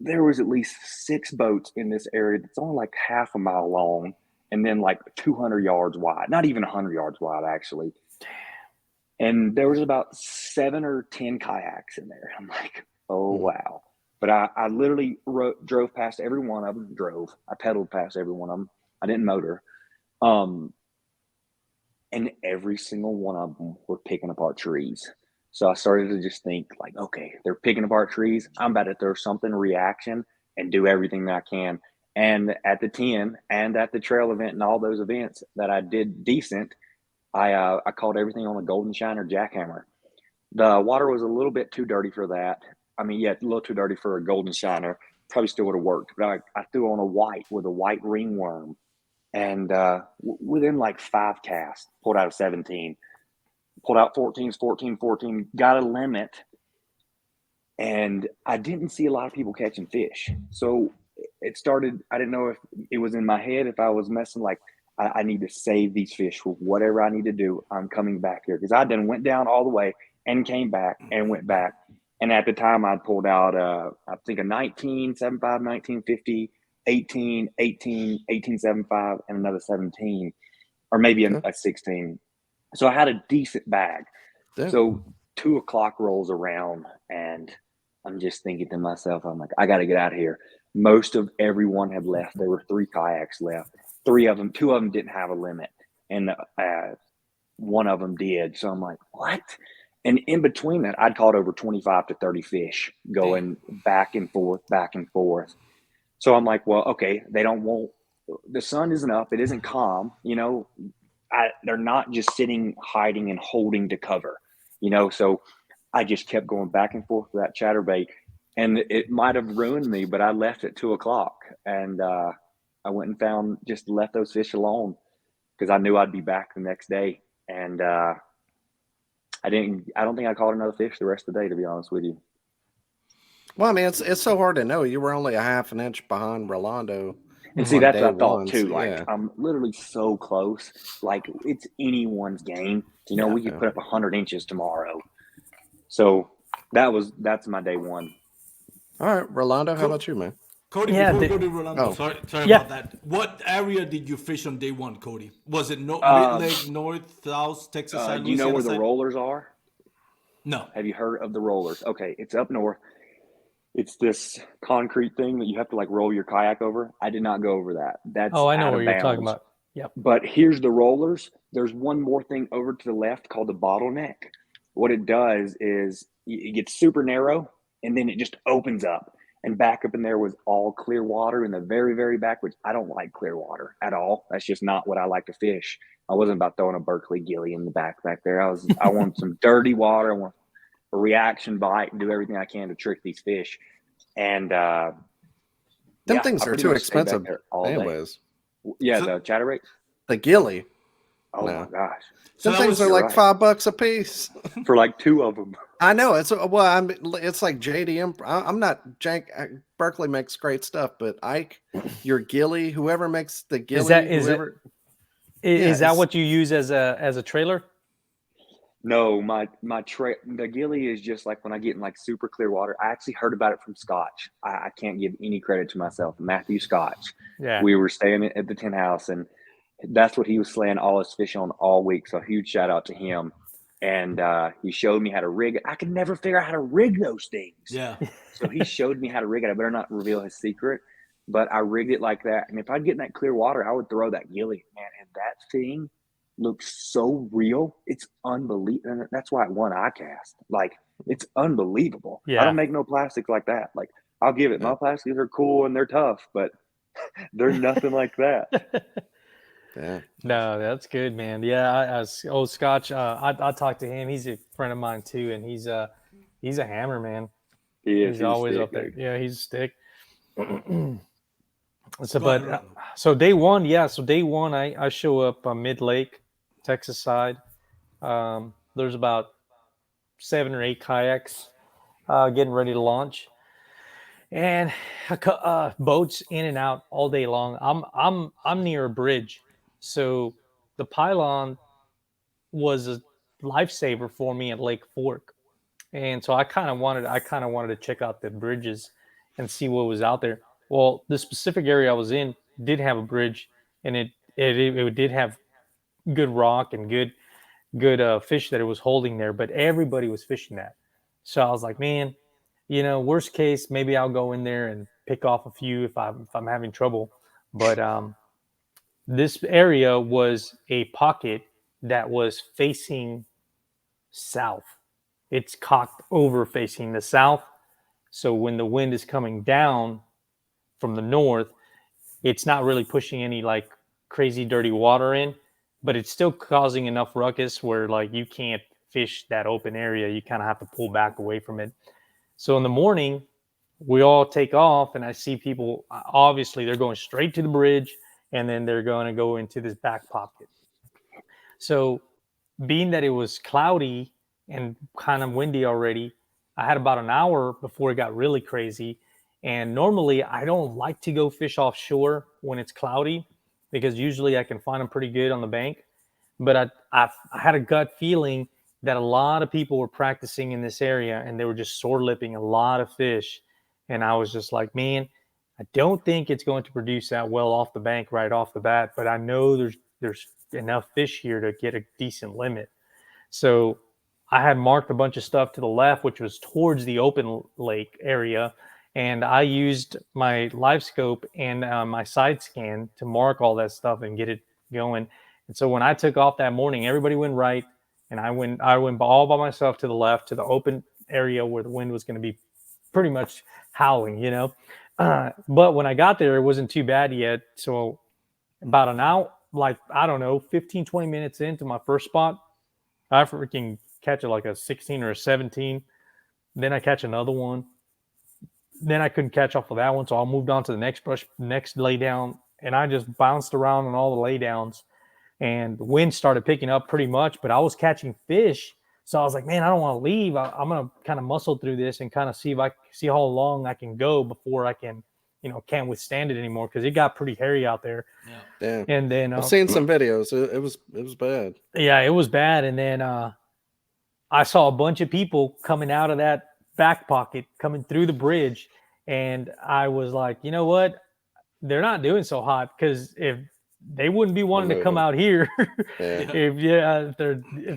there was at least 6 boats in this area that's only like half a mile long and then like 200 yards wide. Not even 100 yards wide, actually. And there was about 7 or 10 kayaks in there. I'm like, oh, wow. But I literally drove past every one of them. I pedaled past every one of them. I didn't motor. And every single one of them were picking apart trees. So I started to just think like, okay, they're picking apart trees. I'm about to throw something reaction and do everything that I can. And at the 10 and at the trail event and all those events that I did decent, I caught everything on a golden shiner jackhammer. The water was a little bit too dirty for that. I mean, yeah, a little too dirty for a golden shiner. Probably still would have worked. But I threw on a white with a white ringworm. And within like 5 casts, pulled out a 17. Pulled out 14s, 14, got a limit. And I didn't see a lot of people catching fish. So it started, I didn't know if it was in my head, if I was messing like, I need to save these fish for whatever I need to do. I'm coming back here because I then went down all the way and came back and went back. And at the time, I'd pulled out, I think, a 1975, 1950, 18, 18, 1875, and another 17, or maybe a 16. So I had a decent bag. Yeah. So 2 o'clock rolls around, and I'm just thinking to myself, I'm like, I got to get out of here. Most of everyone had left. There were 3 kayaks left. 2 of them didn't have a limit, and one of them did. So I'm like, what? And in between that, I'd caught over 25 to 30 fish going back and forth, back and forth. So I'm like, well, okay, the sun isn't up. It isn't calm. They're not just sitting, hiding, and holding to cover, so I just kept going back and forth with that chatterbait, and it might have ruined me, but I left at 2 o'clock, and I went and left those fish alone because I knew I'd be back the next day. And I don't think I caught another fish the rest of the day, to be honest with you. Well, I mean, it's so hard to know. You were only a half an inch behind Rolando. And see, that's what I thought too. So, like, I'm literally so close. Like, it's anyone's game. We could put up 100 inches tomorrow. So that's my day one. All right, Rolando, how about you, man? Cody, Yeah, before we go to Rolando, sorry about that. What area did you fish on day one, Cody? Was it Mid-Lake, North, South, Texas side? Do you know where the rollers are? No. Have you heard of the rollers? Okay, it's up north. It's this concrete thing that you have to like roll your kayak over. I did not go over that. That's I know out what of you're bounds. talking about. Yep. But here's the rollers. There's one more thing over to the left called the bottleneck. What it does is it gets super narrow, and then it just opens up. And back up in there was all clear water in the very, very back, which I don't like clear water at all. That's just not what I like to fish. I wasn't about throwing a Berkeley gilly in the back there. I want some dirty water. I want a reaction bite and do everything I can to trick these fish. And them things are too expensive anyways. Yeah, the chatterbait. The gilly. Oh my gosh. Some things are like $5 a piece for like 2 of them. I know it's like JDM. I'm not jank. Berkeley makes great stuff, but Ike, your gilly, whoever makes the gilly, is that what you use as a trailer? No, the gilly is just like when I get in like super clear water. I actually heard about it from Scotch. I can't give any credit to myself. Matthew Scotch. Yeah. We were staying at the tent house, and that's what he was slaying all his fish on all week. So huge shout out to him. And he showed me how to rig it. I could never figure out how to rig those things. Yeah. So he showed me how to rig it. I better not reveal his secret, but I rigged it like that. And if I'd get in that clear water, I would throw that gilly, man. And that thing looks so real. It's unbelievable. And that's why it won iCast. Like, it's unbelievable. Yeah. I don't make no plastics like that. Like, I'll give it. My plastics are cool and they're tough, but they're nothing like that. Yeah. No, that's good, man. Yeah, old Scotch. I talked to him. He's a friend of mine too, and he's a hammer, man. He's always up there. Yeah, he's a stick. So day one, I show up on Mid-Lake, Texas side. There's about 7 or 8 kayaks getting ready to launch, and boats in and out all day long. I'm near a bridge. So the pylon was a lifesaver for me at Lake Fork. And so I kind of wanted to check out the bridges and see what was out there. Well, the specific area I was in did have a bridge, and it did have good rock and good fish that it was holding there, but everybody was fishing that. So I was like, man, worst case, maybe I'll go in there and pick off a few if I'm having trouble. But this area was a pocket that was facing south. It's cocked over facing the south. So when the wind is coming down from the north, it's not really pushing any like crazy dirty water in, but it's still causing enough ruckus where like you can't fish that open area. You kind of have to pull back away from it. So in the morning, we all take off, and I see people, obviously they're going straight to the bridge, and then they're going to go into this back pocket. So being that it was cloudy and kind of windy already, I had about an hour before it got really crazy. And normally I don't like to go fish offshore when it's cloudy, because usually I can find them pretty good on the bank. But I had a gut feeling that a lot of people were practicing in this area and they were just sword lipping a lot of fish. And I was just like, man, I don't think it's going to produce that well off the bank right off the bat, but I know there's enough fish here to get a decent limit. So I had marked a bunch of stuff to the left, which was towards the open lake area. And I used my live scope and my side scan to mark all that stuff and get it going. And so when I took off that morning, everybody went right. And I went all by myself to the left, to the open area where the wind was going to be pretty much howling, you know. But when I got there, it wasn't too bad yet. So about an hour, like, I don't know, 15, 20 minutes into my first spot, I freaking catch it like a 16 or a 17. Then I catch another one. Then I couldn't catch off of that one. So I moved on to the next lay down. And I just bounced around on all the lay downs. And the wind started picking up pretty much, but I was catching fish. So I was like, man, I don't want to leave. I'm going to kind of muscle through this and kind of see how long I can go before I can, can't withstand it anymore. Cause it got pretty hairy out there. Yeah. And then I've seen some videos. It was bad. Yeah, it was bad. And then I saw a bunch of people coming out of that back pocket, coming through the bridge. And I was like, you know what? They're not doing so hot, because if they wouldn't be wanting to come out here if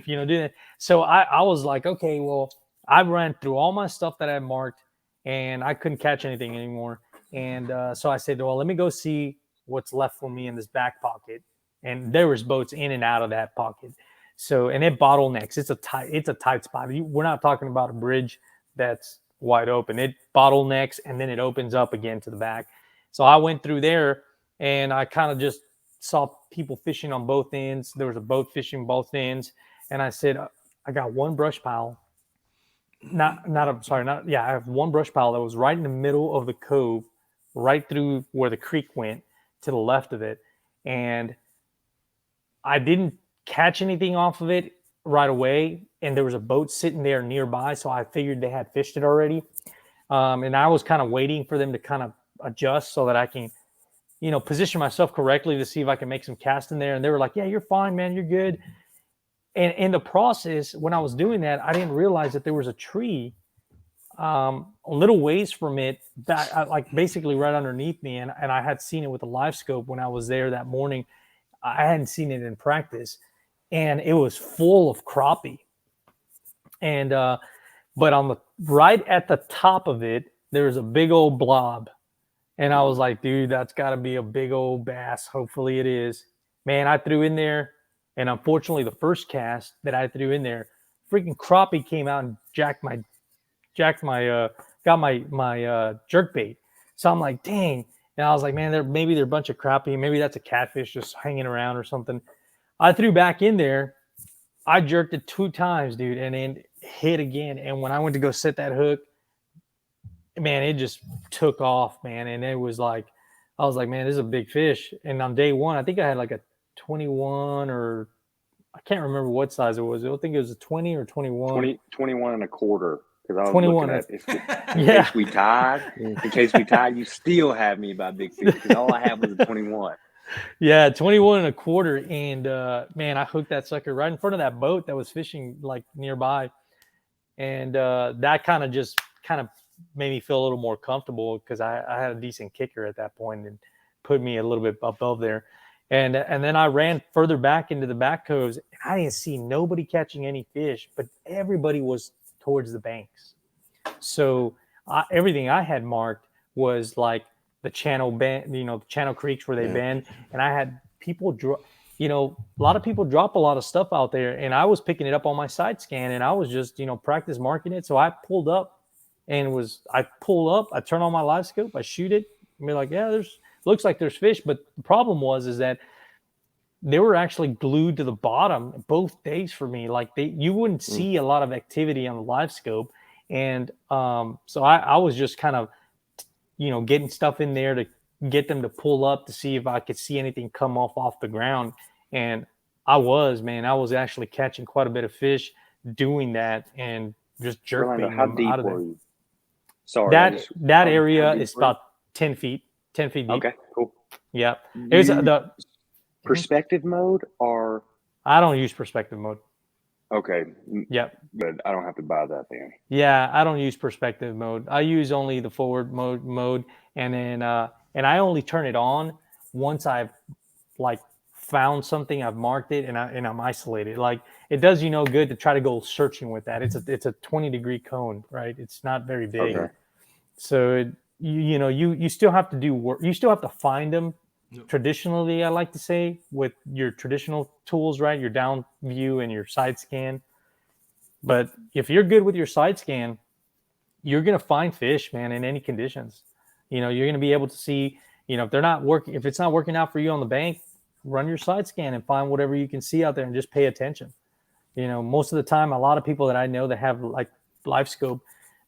doing that. So I was like, okay, well, I ran through all my stuff that I had marked and I couldn't catch anything anymore. And so I said, well, let me go see what's left for me in this back pocket. And there was boats in and out of that pocket. So, and it bottlenecks. It's a tight spot. We're not talking about a bridge that's wide open. It bottlenecks and then it opens up again to the back. So I went through there and I kind of just saw people fishing on both ends. There was a boat fishing both ends. And I said, I got one brush pile. I have one brush pile that was right in the middle of the cove, right through where the creek went to the left of it. And I didn't catch anything off of it right away. And there was a boat sitting there nearby. So I figured they had fished it already. And I was kind of waiting for them to kind of adjust so that I can, position myself correctly to see if I can make some cast in there. And they were like, yeah, you're fine, man. You're good. And in the process, when I was doing that, I didn't realize that there was a tree a little ways from it, like basically right underneath me. And I had seen it with a live scope when I was there that morning. I hadn't seen it in practice. And it was full of crappie. And but right at the top of it, there was a big old blob. And I was like, dude, that's got to be a big old bass. Hopefully it is. Man, I threw in there. And unfortunately, the first cast that I threw in there, freaking crappie came out and got my jerk bait. So I'm like, dang. And I was like, man, maybe they're a bunch of crappie. Maybe that's a catfish just hanging around or something. I threw back in there. I jerked it 2 times, dude, and then hit again. And when I went to go set that hook, man, it just took off, man. And it was like, I was like, man, this is a big fish. And on day one, I think I had like a 21, or I can't remember what size it was. I don't think it was a 20 or 21. 21 and a quarter. Because I was 21. looking at in case we tied, you still have me by big fish. Because all I had was a 21. Yeah, 21 and a quarter. And man, I hooked that sucker right in front of that boat that was fishing like nearby. And that kind of made me feel a little more comfortable, because I had a decent kicker at that point and put me a little bit above there. And then I ran further back into the back coves, and I didn't see nobody catching any fish, but everybody was towards the banks. So everything I had marked was like the channel bend, the channel creeks where they bend. And I had people a lot of people drop a lot of stuff out there, and I was picking it up on my side scan, and I was just, practice marking it. So I pulled up and I turn on my live scope, I shoot it, and be like, yeah, looks like there's fish. But the problem is that they were actually glued to the bottom both days for me. Like you wouldn't see a lot of activity on the live scope. And so I was just kind of, getting stuff in there to get them to pull up to see if I could see anything come off the ground. And I was actually catching quite a bit of fish doing that, and just jerk baiting them out of there. You? Sorry. That area is about 10 feet deep. Okay, cool. Yeah. It's the perspective mode, or I don't use perspective mode. Okay, Yep. good. I don't have to buy that then. Yeah, I don't use perspective mode. I use only the forward mode, and then and I only turn it on once I've like found something, I've marked it, and I'm isolated. Like it does you no good to try to go searching with that. It's a 20-degree cone, right? It's not very big, Okay. so you still have to do work. You still have to find them. Yep. Traditionally, I like to say with your traditional tools, right? Your down view and your side scan. But if you're good with your side scan, you're going to find fish, man, in any conditions. You're going to be able to see, if they're not working, if it's not working out for you on the bank, run your side scan and find whatever you can see out there and just pay attention. Most of the time, a lot of people that I know that have like live scope,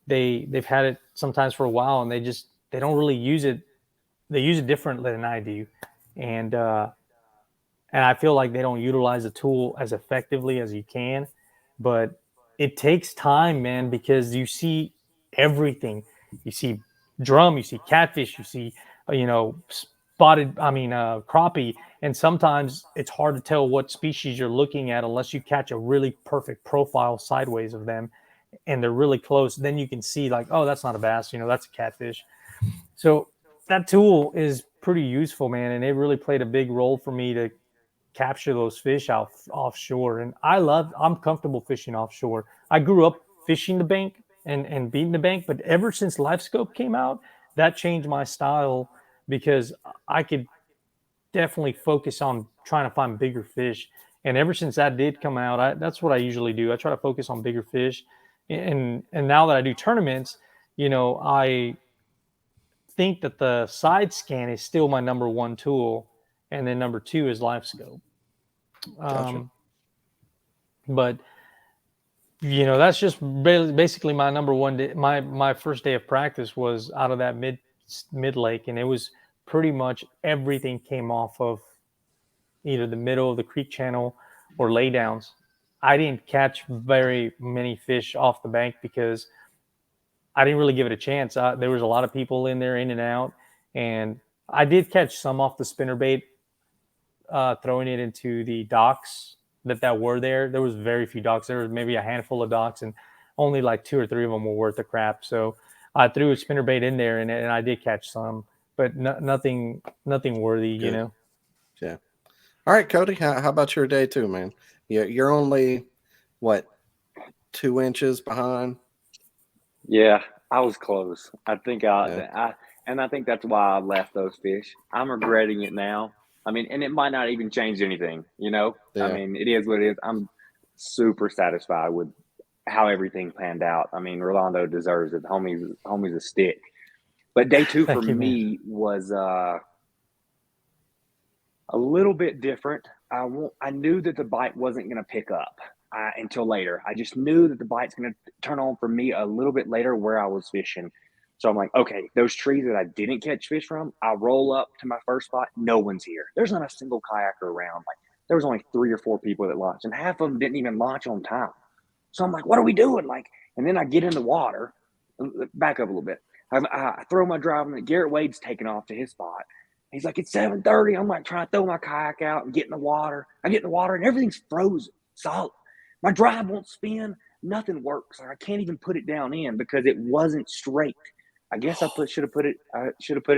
they've had it sometimes for a while and they don't really use it. They use it differently than I do. And I feel like they don't utilize the tool as effectively as you can. But it takes time, man, because you see everything. You see drum, you see catfish, you see spotted, crappie, and sometimes it's hard to tell what species you're looking at unless you catch a really perfect profile sideways of them and they're really close. Then you can see like, oh, that's not a bass, that's a catfish. So that tool is pretty useful, man, and it really played a big role for me to capture those fish out offshore. And I'm comfortable fishing offshore. I grew up fishing the bank and beating the bank, but ever since LiveScope came out, that changed my style because I could definitely focus on trying to find bigger fish. And ever since that did come out, that's what I usually do. I try to focus on bigger fish. And now that I do tournaments, I think that the side scan is still my number one tool, and then number two is LiveScope. Gotcha. But that's just basically my number one day. My first day of practice was out of that mid lake, and it was pretty much everything came off of either the middle of the creek channel or laydowns. I didn't catch very many fish off the bank because I didn't really give it a chance. There was a lot of people in there, in and out, and I did catch some off the spinnerbait, throwing it into the docks that were there. There was very few docks. There was maybe a handful of docks, and only like 2 or 3 of them were worth the crap. So I threw a spinnerbait in there, and I did catch some, but nothing worthy, Good. Yeah. All right, Cody. How about your day too, man? You're only what 2 inches behind. Yeah, I was close. I think I think that's why I left those fish. I'm regretting it now. I mean, and it might not even change anything, Yeah. I mean, it is what it is. I'm super satisfied with how everything panned out. I mean, Rolando deserves it. Homie's a stick. But day 2 for me was a little bit different. I knew that the bite wasn't going to pick up until later. I just knew that the bite's going to turn on for me a little bit later where I was fishing. So I'm like, okay, those trees that I didn't catch fish from, I roll up to my first spot. No one's here. There's not a single kayaker around. Like there was only 3 or 4 people that launched, and half of them didn't even launch on time. So I'm like, what are we doing? Like, and then I get in the water. Back up a little bit. I throw my drive, and Garrett Wade's taking off to his spot. He's like, it's 7:30. I'm like trying to throw my kayak out and get in the water. I get in the water and everything's frozen, solid. My drive won't spin. Nothing works. I can't even put it down in because it wasn't straight. I guess I should have put it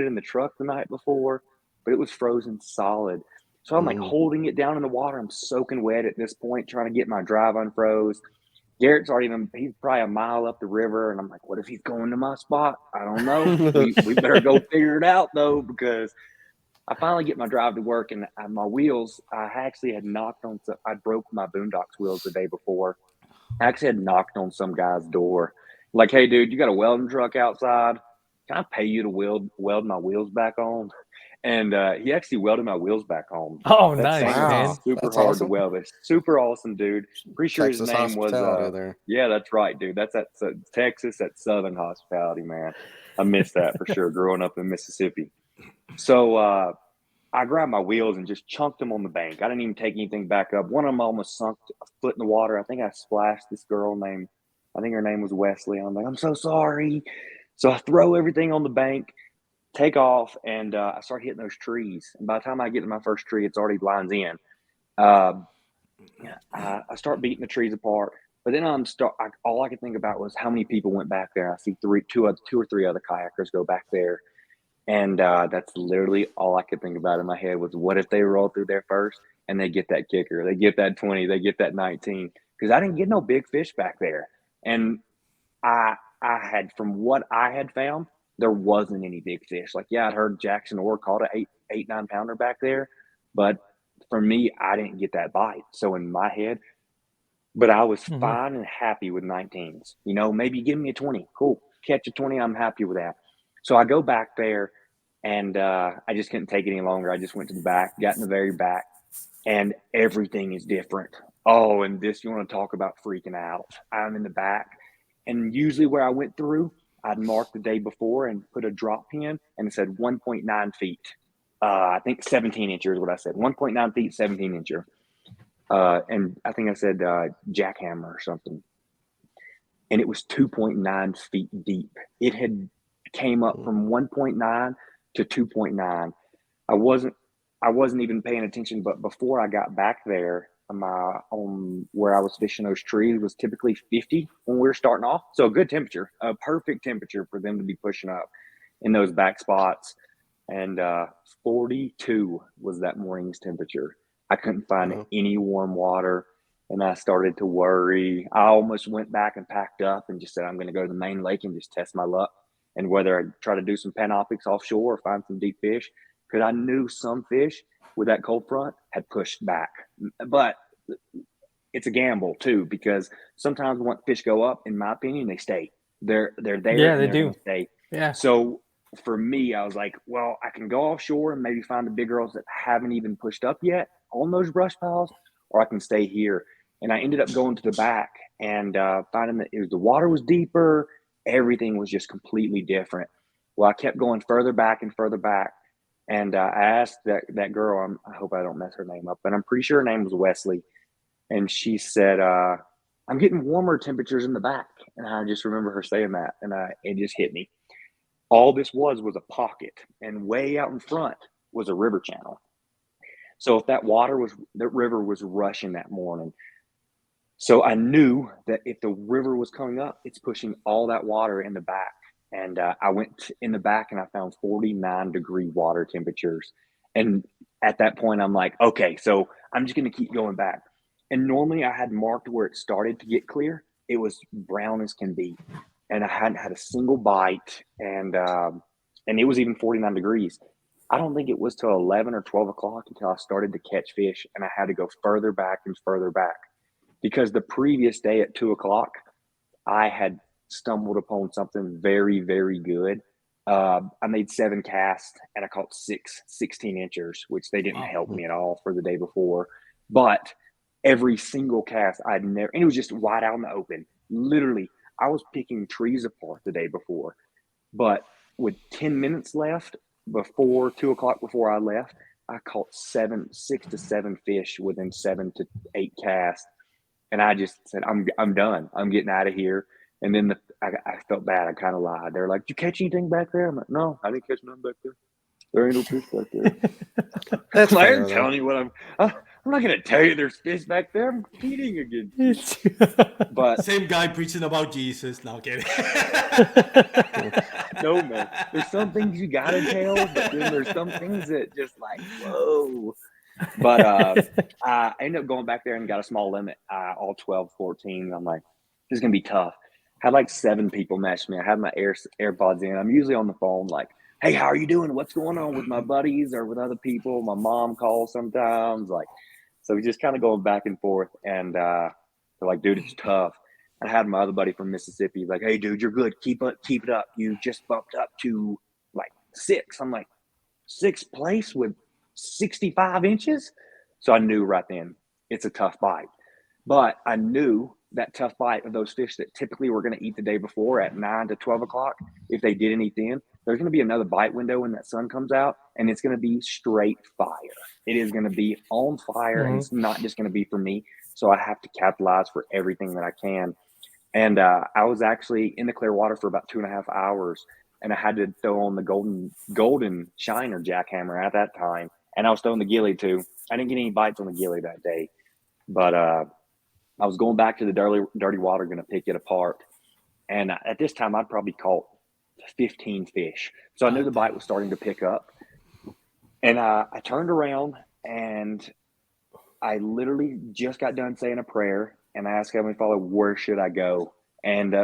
in the truck the night before, but it was frozen solid. So I'm like holding it down in the water. I'm soaking wet at this point, trying to get my drive unfroze. Garrett's he's probably a mile up the river, and I'm like, what if he's going to my spot? I don't know. we better go figure it out though, because I finally get my drive to work, and my wheels, I actually had knocked on I broke my Boondocks wheels the day before. I actually had knocked on some guy's door. Like, hey, dude, you got a welding truck outside? Can I pay you to weld my wheels back on? And he actually welded my wheels back on. Oh, That nice, man. super That's hard awesome. to weld. It's super awesome, dude. Pretty sure Texas his name was there. Yeah, that's right, dude. That's at Texas, at Southern Hospitality, man. I missed that for sure growing up in Mississippi. So I grabbed my wheels and just chunked them on the bank. I didn't even take anything back up. One of them almost sunk a foot in the water. I think I splashed this girl named, I think her name was Wesley. I'm like, I'm so sorry. So I throw everything on the bank, take off, and I start hitting those trees. And by the time I get to my first tree, it's already lines in. I start beating the trees apart. But then all I could think about was how many people went back there. I see two or three other kayakers go back there. And that's literally all I could think about in my head was, what if they roll through there first and they get that kicker, they get that 20, they get that 19? Because I didn't get no big fish back there. And I had, from what I had found, there wasn't any big fish. Like, yeah, I'd heard Jackson Orr caught an 9 pounder back there. But for me, I didn't get that bite. So in my head, but I was fine and happy with 19s. You know, maybe give me a 20. Cool. Catch a 20. I'm happy with that. So I go back there, and I just couldn't take it any longer. I just went to the back, got in the very back, and everything is different. Oh, and this, you want to talk about freaking out. I'm in the back, and usually where I went through, I'd marked the day before and put a drop pin, and it said 1.9 feet. I think 17 inches is what I said. 1.9 feet, 17 inches. And I think I said jackhammer or something. And it was 2.9 feet deep. It had came up from 1.9 to 2.9. I wasn't even paying attention, but before I got back there, on where I was fishing those trees was typically 50 when we were starting off. So a good temperature, a perfect temperature for them to be pushing up in those back spots. And 42 was that morning's temperature. I couldn't find any warm water, and I started to worry. I almost went back and packed up and just said, I'm going to go to the main lake and just test my luck, and whether I try to do some panopics offshore or find some deep fish, because I knew some fish with that cold front had pushed back. But it's a gamble too, because sometimes when fish go up, in my opinion, they stay. They're there. Yeah, and they they're do. gonna stay. Yeah. So for me, I was like, well, I can go offshore and maybe find the big girls that haven't even pushed up yet on those brush piles, or I can stay here. And I ended up going to the back and finding that the water was deeper. Everything was just completely different. Well, I kept going further back and further back. And I asked that girl, I hope I don't mess her name up, but I'm pretty sure her name was Wesley. And she said, I'm getting warmer temperatures in the back. And I just remember her saying that, and it just hit me. All this was a pocket, and way out in front was a river channel. So if that river was rushing that morning. So I knew that if the river was coming up, it's pushing all that water in the back. And I went in the back and I found 49-degree water temperatures. And at that point, I'm like, okay, so I'm just going to keep going back. And normally I had marked where it started to get clear. It was brown as can be. And I hadn't had a single bite. And it was even 49 degrees. I don't think it was till 11 or 12 o'clock until I started to catch fish. And I had to go further back and further back. Because the previous day at 2 o'clock, I had stumbled upon something very, very good. I made 7 casts and I caught 16 inchers, which they didn't help me at all for the day before. But every single cast and it was just wide out in the open. Literally, I was picking trees apart the day before. But with 10 minutes left before 2 o'clock before I left, I caught 6 to 7 fish within 7 to 8 casts. And I just said, I'm done. I'm getting out of here. And then I felt bad. I kind of lied. They're like, did you catch anything back there? I'm like, no, I didn't catch nothing back there. There ain't no fish back there. That's like, fair, I'm telling you what I'm not going to tell you there's fish back there. I'm competing against you. But Same guy preaching about Jesus. No, kidding. no, man. There's some things you got to tell, but then there's some things that just like, whoa. But I ended up going back there and got a small limit, all 12, 14. I'm like, this is going to be tough. Had like 7 people message me. I had my AirPods in. I'm usually on the phone like, hey, how are you doing? What's going on with my buddies or with other people? My mom calls sometimes. Like, so we just kind of going back and forth. And they're like, dude, it's tough. I had my other buddy from Mississippi. He's like, hey, dude, you're good. Keep it up. You just bumped up to like 6. I'm like, 6th place with 65 inches. So I knew right then it's a tough bite. But I knew that tough bite of those fish that typically were going to eat the day before at 9 to 12 o'clock, if they didn't eat then, there's going to be another bite window when that sun comes out, and it's going to be straight fire. It is going to be on fire, and it's not just going to be for me. So I have to capitalize for everything that I can. And I was actually in the clear water for about 2.5 hours, and I had to throw on the golden shiner jackhammer at that time. And I was throwing the gilly too. I didn't get any bites on the gilly that day. But I was going back to the dirty water, going to pick it apart. And at this time, I'd probably caught 15 fish. So I knew the bite was starting to pick up. And I turned around and I literally just got done saying a prayer. And I asked Heavenly Father, where should I go? And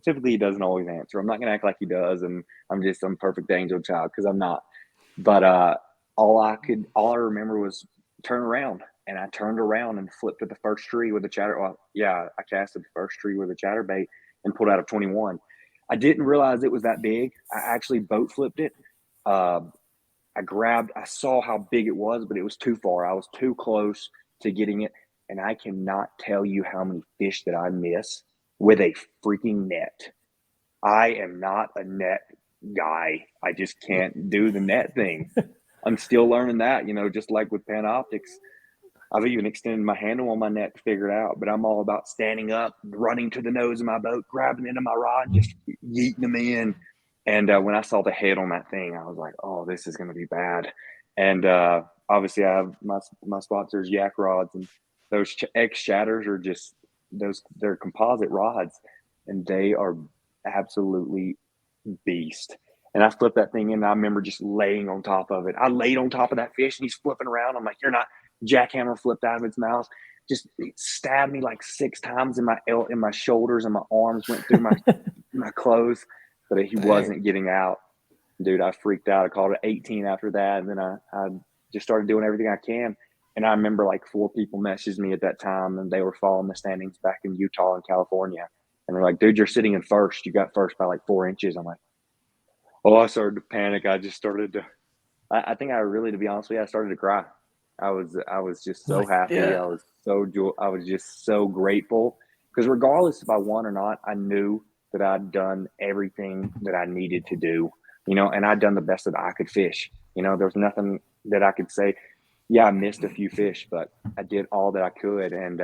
typically he doesn't always answer. I'm not going to act like he does. And I'm just some perfect angel child, because I'm not. But all I remember was turn around. And I turned around and flipped to the first tree with a chatter. Well, yeah, I casted the first tree with a chatterbait and pulled out a 21. I didn't realize it was that big. I actually boat flipped it. I saw how big it was, but it was too far. I was too close to getting it. And I cannot tell you how many fish that I miss with a freaking net. I am not a net guy. I just can't do the net thing. I'm still learning that, just like with Panoptics. I've even extended my handle on my net to figure it out, but I'm all about standing up, running to the nose of my boat, grabbing into my rod, just yeeting them in. And when I saw the head on that thing, I was like, oh, this is going to be bad. And obviously I have my sponsors, Yak Rods, and those X Shatters are just they're composite rods, and they are absolutely beast. And I flipped that thing in, and I remember just laying on top of it. I laid on top of that fish, and he's flipping around. I'm like, you're not. Jackhammer flipped out of its mouth. Just stabbed me like 6 times in my shoulders, and my arms went through my clothes, but he wasn't getting out. Dude, I freaked out. I called it 18 after that, and then I just started doing everything I can. And I remember like 4 people messaged me at that time, and they were following the standings back in Utah and California. And they're like, dude, you're sitting in first. You got first by like 4 inches. I'm like, oh, I started to panic. I just started to – I think to be honest with you, I started to cry. I was just so happy. Yeah. I was just so grateful, because regardless if I won or not, I knew that I'd done everything that I needed to do, and I'd done the best that I could fish. There was nothing that I could say. Yeah, I missed a few fish, but I did all that I could. And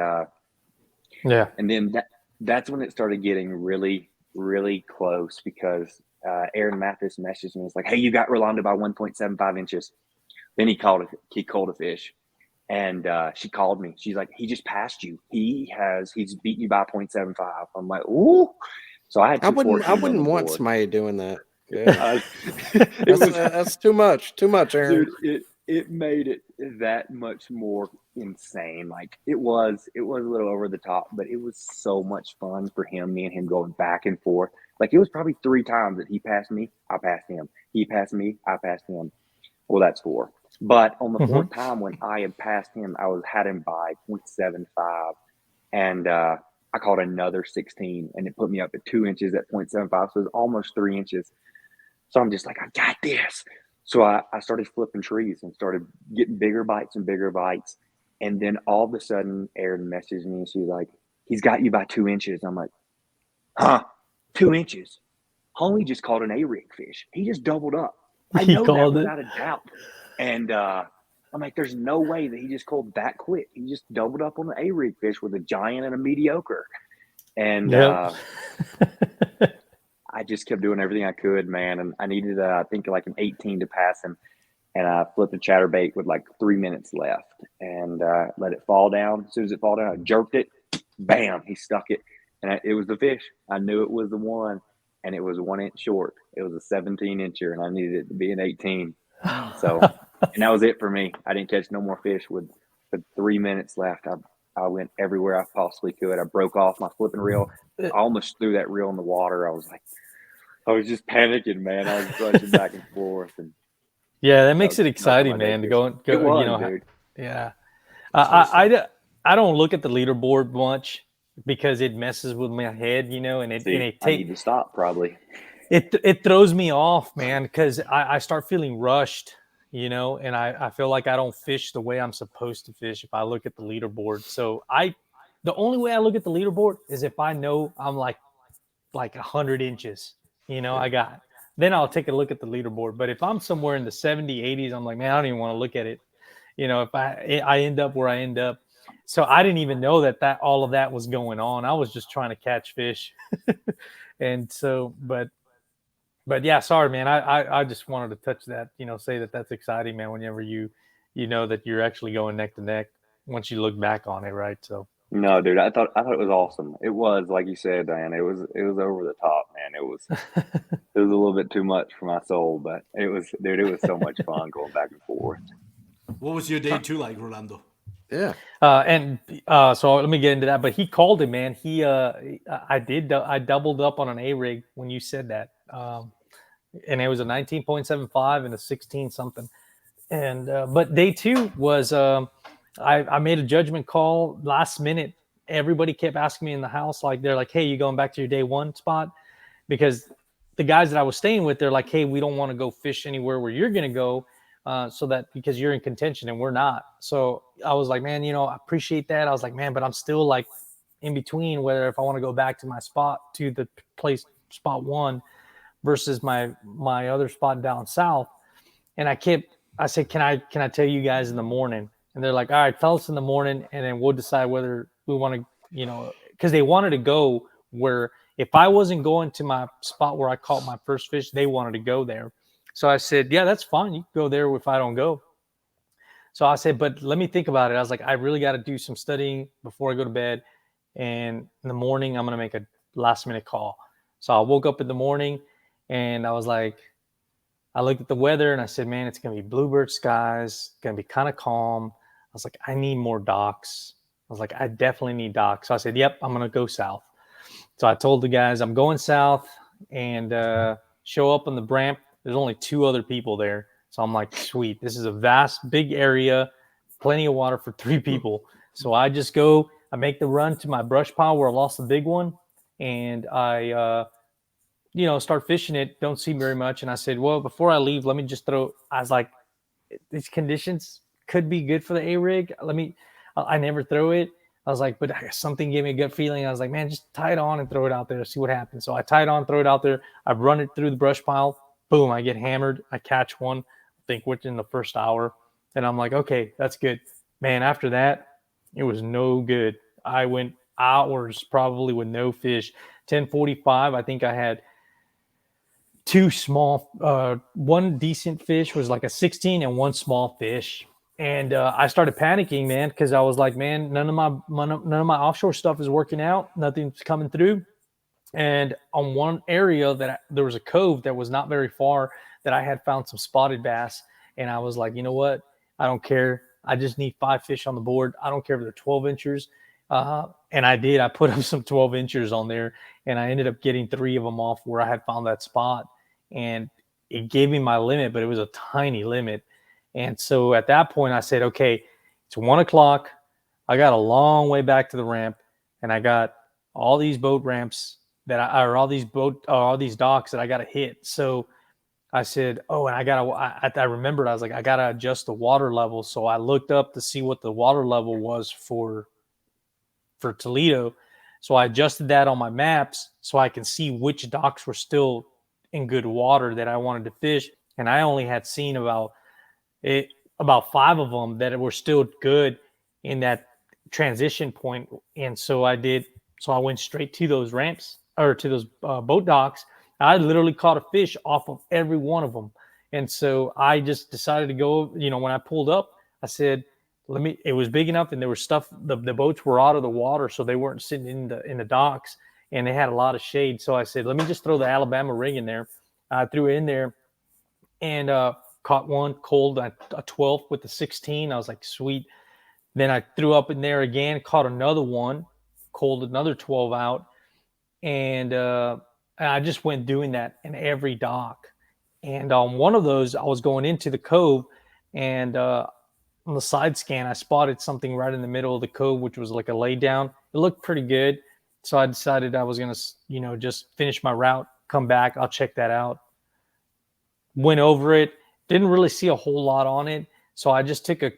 and then that's when it started getting really, really close, because Aaron Mathis messaged me. It's like, hey, you got Rolando by 1.75 inches. Then he called a fish, and she called me. She's like, he just passed you. He's beaten you by 0.75. I'm like, ooh. So I wouldn't want somebody doing that. Yeah. That's too much, Aaron. Dude, it made it that much more insane. Like it was a little over the top, but it was so much fun for him. Me and him going back and forth. Like it was probably 3 times that he passed me, I passed him. He passed me, I passed him. Well, that's 4. But on the 4th time when I had passed him, I had him by 0.75, and I caught another 16, and it put me up at 2 inches at 0.75, so it was almost 3 inches. So I'm just like, I got this. So I started flipping trees and started getting bigger bites and bigger bites, and then all of a sudden, Erin messaged me, and she's like, he's got you by 2 inches. I'm like, huh? 2 inches? Homie just caught an A-rig fish. He just doubled up. I know that without a doubt. And I'm like, there's no way that he just called that quick. He just doubled up on the A-rig fish with a giant and a mediocre. And I just kept doing everything I could, man. And I needed, I think, like an 18 to pass him. And I flipped a chatterbait with like 3 minutes left, and let it fall down. As soon as it fall down, I jerked it. Bam, he stuck it. And it was the fish. I knew it was the one. And it was 1 inch short. It was a 17-incher, and I needed it to be an 18. So, and that was it for me. I didn't catch no more fish with 3 minutes left. I went everywhere I possibly could. I broke off my flipping reel. I almost threw that reel in the water. I was just panicking, man. I was rushing back and forth. And yeah, that makes it exciting, man. To go, it was, dude. Yeah. I don't look at the leaderboard much, because it messes with my head, and I need to stop probably. It throws me off, man, because I start feeling rushed, and I feel like I don't fish the way I'm supposed to fish if I look at the leaderboard. So the only way I look at the leaderboard is if I know I'm like 100 inches, then I'll take a look at the leaderboard. But if I'm somewhere in the 70, 80s, I'm like, man, I don't even want to look at it. If I end up where I end up. So I didn't even know that all of that was going on. I was just trying to catch fish. And so, but yeah, sorry, man. I just wanted to touch that, say that that's exciting, man, whenever you know that you're actually going neck to neck. once you look back on it, right? So No, dude, I thought it was awesome. It was, like you said, Diane, it was over the top, man. It was a little bit too much for my soul, but it was, dude, it was so much fun going back and forth. What was your day two like, Rolando? Yeah. So let me get into that. But he called it, man. I doubled up on an A rig when you said that, and it was a 19.75 and a 16 something. And but day two was I made a judgment call last minute. Everybody kept asking me in the house, like they're like, "Hey, you going back to your day one spot?" Because the guys that I was staying with, they're like, "Hey, we don't want to go fish anywhere where you're gonna go." So that because you're in contention and we're not. So I was like, man, I appreciate that. I was like, man, but I'm still like in between whether if I want to go back to my spot to the place spot one versus my other spot down south. And I said, can I tell you guys in the morning? And they're like, all right, tell us in the morning, and then we'll decide whether we want to, because they wanted to go where if I wasn't going to my spot where I caught my first fish, they wanted to go there. So I said, yeah, that's fine. You can go there if I don't go. So I said, but let me think about it. I was like, I really got to do some studying before I go to bed. And in the morning, I'm going to make a last minute call. So I woke up in the morning and I was like, I looked at the weather and I said, man, it's going to be bluebird skies. It's going to be kind of calm. I was like, I need more docks. I was like, I definitely need docks. So I said, yep, I'm going to go south. So I told the guys I'm going south and show up on the ramp. There's only 2 other people there. So I'm like, sweet. This is a vast, big area, plenty of water for 3 people. So I just go, I make the run to my brush pile where I lost the big one. And I, start fishing it. Don't see very much. And I said, well, before I leave, let me just I was like, these conditions could be good for the A-rig. I never throw it. I was like, but something gave me a gut feeling. I was like, man, just tie it on and throw it out there. See what happens. So I tie it on, throw it out there. I run it through the brush pile. Boom, I get hammered. I catch one, I think within the first hour. And I'm like, okay, that's good. Man, after that, it was no good. I went hours probably with no fish. 10:45, I think I had 2 small, one decent fish was like a 16 and 1 small fish. And I started panicking, man, because I was like, man, none of my offshore stuff is working out. Nothing's coming through. And on one area there was a cove that was not very far that I had found some spotted bass. And I was like, you know what? I don't care. I just need 5 fish on the board. I don't care if they're 12 inchers. And I did. I put up some 12 inchers on there, and I ended up getting 3 of them off where I had found that spot. And it gave me my limit, but it was a tiny limit. And so at that point, I said, okay, it's 1 o'clock. I got a long way back to the ramp, and I got all these boat ramps all these docks that I got to hit. So I said, oh, and I remembered, I was like, I got to adjust the water level. So I looked up to see what the water level was for Toledo. So I adjusted that on my maps so I can see which docks were still in good water that I wanted to fish. And I only had seen about 5 of them that were still good in that transition point. And so I went straight to those ramps or to those boat docks. I literally caught a fish off of every one of them. And so I just decided to go, when I pulled up, I said, it was big enough and there was stuff, the boats were out of the water, so they weren't sitting in the docks and they had a lot of shade. So I said, let me just throw the Alabama rig in there. I threw it in there and caught one cold, a 12 with the 16. I was like, sweet. Then I threw up in there again, caught another one, cold another 12 out. And I just went doing that in every dock. And on one of those, I was going into the cove, and on the side scan, I spotted something right in the middle of the cove, which was like a lay down. It looked pretty good. So I decided I was going to, just finish my route, come back. I'll check that out. Went over it. Didn't really see a whole lot on it. So I just took a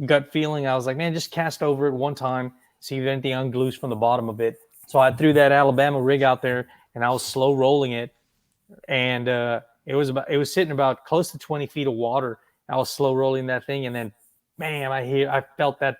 gut feeling. I was like, man, just cast over it one time, see if anything unglues from the bottom of it. So I threw that Alabama rig out there, and I was slow rolling it. And it was sitting about close to 20 feet of water. I was slow rolling that thing, and then, bam, I felt that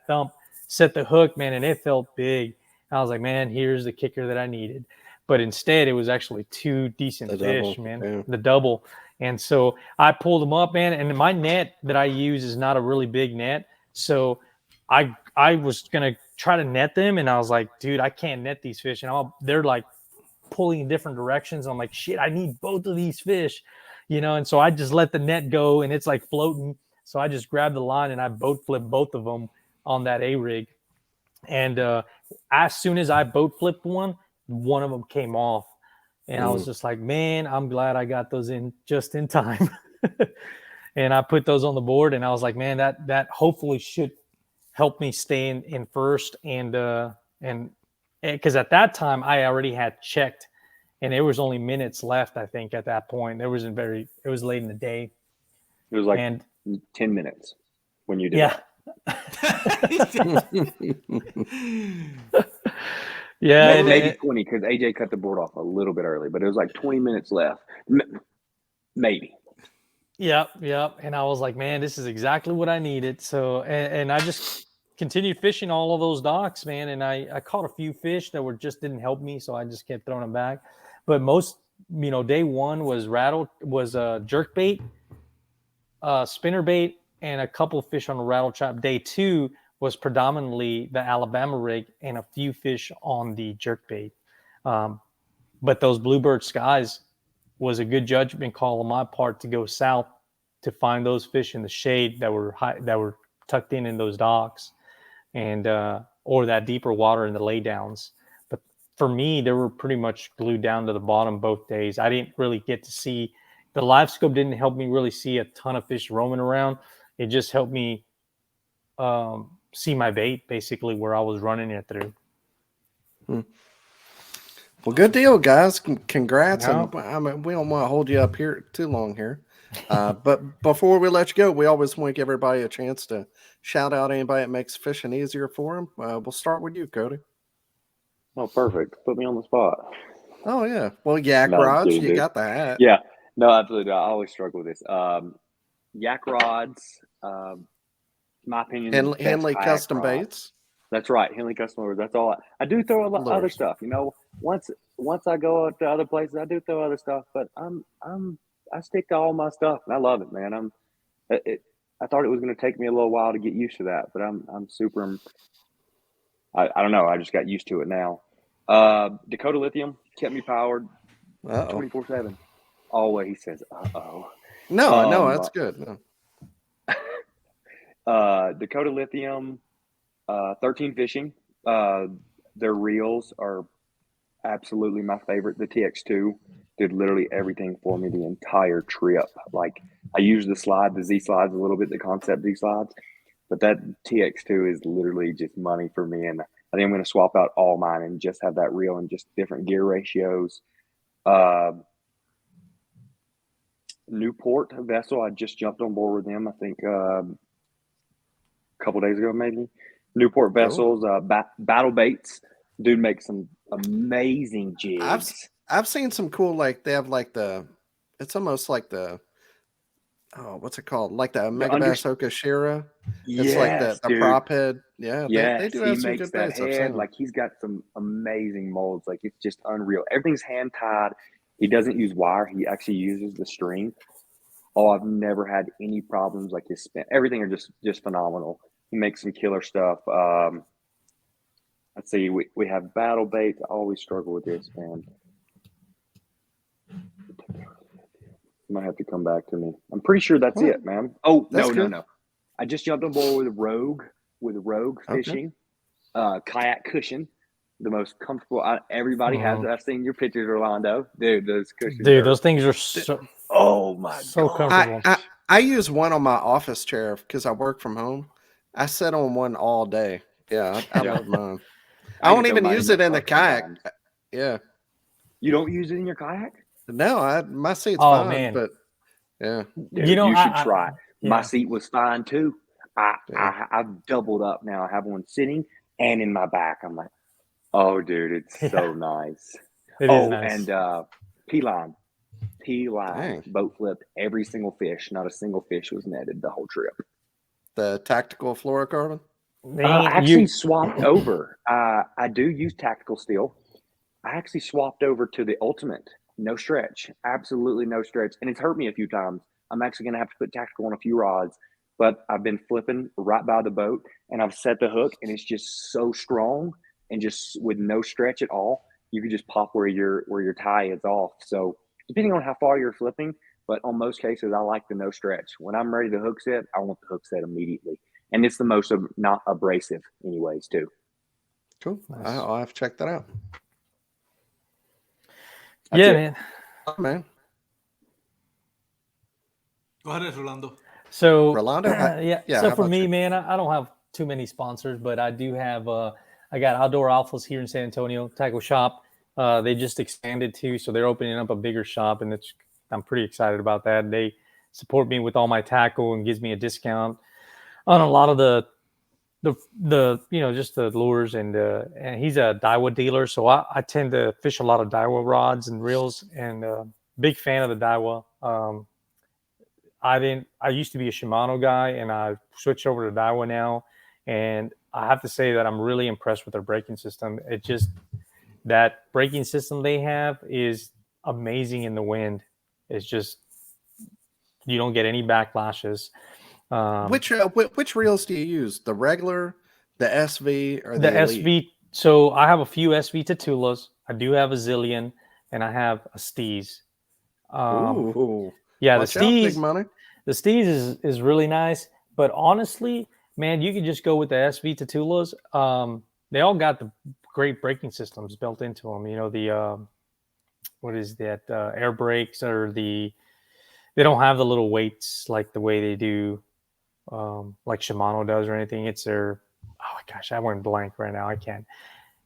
thump, set the hook, man, and it felt big. I was like, man, here's the kicker that I needed. But instead, it was actually 2 decent fish, man, yeah. The double. And so I pulled them up, man, and my net that I use is not a really big net. So I was gonna try to net them, and I was like, dude, I can't net these fish, and they're like pulling in different directions. I'm like, shit, I need both of these fish, and so I just let the net go, and it's like floating. So I just grabbed the line and I boat flipped both of them on that A rig, and as soon as I boat flipped one of them came off, and I was just like, man, I'm glad I got those in just in time. And I put those on the board, and I was like, man, that hopefully should help me stay in first, and because at that time I already had checked, and there was only minutes left. I think at that point it was late in the day. It was like and 10 minutes when you did yeah. that. Yeah, maybe 20 because AJ cut the board off a little bit early, but it was like 20 minutes left, maybe. Yep. And I was like, man, this is exactly what I needed. So, and I just continued fishing all of those docks, man. And I caught a few fish that didn't help me, so I just kept throwing them back. But most, day one was jerk bait, spinner bait, and a couple of fish on a rattle trap. Day two was predominantly the Alabama rig and a few fish on the jerk bait. But those Bluebird Skies was a good judgment call on my part to go south to find those fish in the shade that were tucked in those docks, and or that deeper water in the laydowns. But for me, they were pretty much glued down to the bottom both days. I didn't really get to see the live scope. Didn't help me really see a ton of fish roaming around. It just helped me see my bait, basically, where I was running it through. Well, good deal, guys. Congrats. No. And I mean, we don't want to hold you up here too long here. But before we let you go, we always want to give everybody a chance to shout out anybody that makes fishing easier for them. We'll start with you, Cody. Oh, perfect. Put me on the spot. Oh, yeah. Well, Yak Rods, you got the hat. Yeah. No, absolutely. I always struggle with this. Yak Rods, my opinion. Henley Custom Baits. That's right. Henley Custom Baits. That's all. I do throw a lot other stuff. Once I go out to other places, I do throw other stuff. But I stick to all my stuff, and I love it, man. I thought it was going to take me a little while to get used to that, but I'm super. I don't know. I just got used to it now. Dakota Lithium kept me powered 24/7. Always, he says, "Uh-oh." No, that's good. No. Dakota Lithium, 13 Fishing. Their reels are absolutely my favorite. The TX2 did literally everything for me the entire trip. Like, I use the Z slides a little bit, the Concept Z slides, but that TX2 is literally just money for me. And I think I'm going to swap out all mine and just have that reel and just different gear ratios. Newport vessel, I just jumped on board with them, I think a couple days ago, maybe. Newport vessels, battle baits. Dude makes some amazing jigs. I've seen some cool, like they have like it's almost like what's it called? Like the Megabass Okashira. It's like the prop head. Yeah, they do have some good baits. Like, he's got some amazing molds. Like, it's just unreal. Everything's hand tied. He doesn't use wire. He actually uses the string. Oh, I've never had any problems. Like, his spin, everything are just phenomenal. He makes some killer stuff. Let's see. We have battle baits. I always struggle with this, man. You might have to come back to me. I'm pretty sure that's it, man. Oh, no. I just jumped on board with Rogue Fishing, kayak cushion, the most comfortable. Everybody has it. I've seen your pictures, Rolando. Dude, those cushions. Dude, those things are so. Oh my God. Comfortable. I use one on my office chair because I work from home. I sit on one all day. Yeah, I love mine. I don't even use it in the kayak. Yeah. You don't use it in your kayak? No, my seat's fine. Man. But yeah, dude, you should try. My seat was fine too. I've doubled up now. I have one sitting and in my back. I'm like, oh, dude, it's so nice. It is nice. And P-line, boat flipped every single fish. Not a single fish was netted the whole trip. The tactical fluorocarbon. I actually swapped over. I do use tactical still. I actually swapped over to the ultimate. No stretch. Absolutely no stretch. And it's hurt me a few times. I'm actually going to have to put tactical on a few rods. but I've been flipping right by the boat, and I've set the hook, and it's just so strong, and just with no stretch at all, you can just pop where your tie is off. So depending on how far you're flipping, but on most cases, I like the no stretch. When I'm ready to hook set, I want the hook set immediately, and it's the most not abrasive, anyways, too. Cool. Nice. I'll have to check that out. Yeah, it. man. Oh, man. Go ahead, Rolando. So Rolando? yeah. Yeah, So how for about me, you? man, I don't have too many sponsors, but I do have. I got Outdoor Alphas here in San Antonio, tackle shop. They just expanded too, so they're opening up a bigger shop, and I'm pretty excited about that. They support me with all my tackle and gives me a discount on a lot of the just the lures, and he's a Daiwa dealer, so I tend to fish a lot of Daiwa rods and reels, and big fan of the Daiwa. I used to be a Shimano guy, and I switched over to Daiwa now, and I have to say that I'm really impressed with their braking system. That braking system they have is amazing in the wind. It's just, you don't get any backlashes. Which reels do you use? The regular, the SV, or The the Elite? SV. So I have a few SV Tatulas. I do have a Zillion, and I have a Steez. Ooh. Yeah, Watch out, big money. The Steez is really nice, but honestly, man, you can just go with the SV Tatulas. They all got the great braking systems built into them. You know, the what is that, air brakes, or they don't have the little weights like the way they do, like Shimano does or anything. It's their, oh my gosh, I went blank right now. I can't.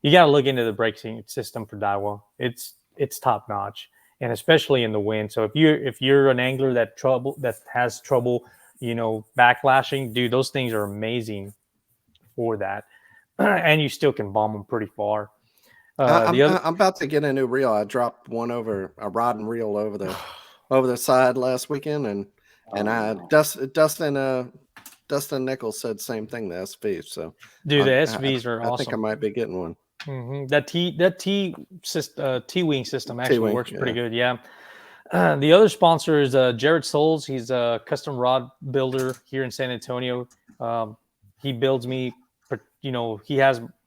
You got to look into the braking system for Daiwa. It's top notch, and especially in the wind. So if you're an angler that has trouble, backlashing, dude, those things are amazing for that, and you still can bomb them pretty far. I'm about to get a new reel. I dropped one over a rod and reel over the side last weekend, and Dustin Nichols said same thing. The SV. So dude, the SVs are awesome. I think I might be getting one. Mm-hmm. That T-wing system actually T-wing, works pretty good. Yeah. The other sponsor is Jared Souls. He's a custom rod builder here in San Antonio. He builds me,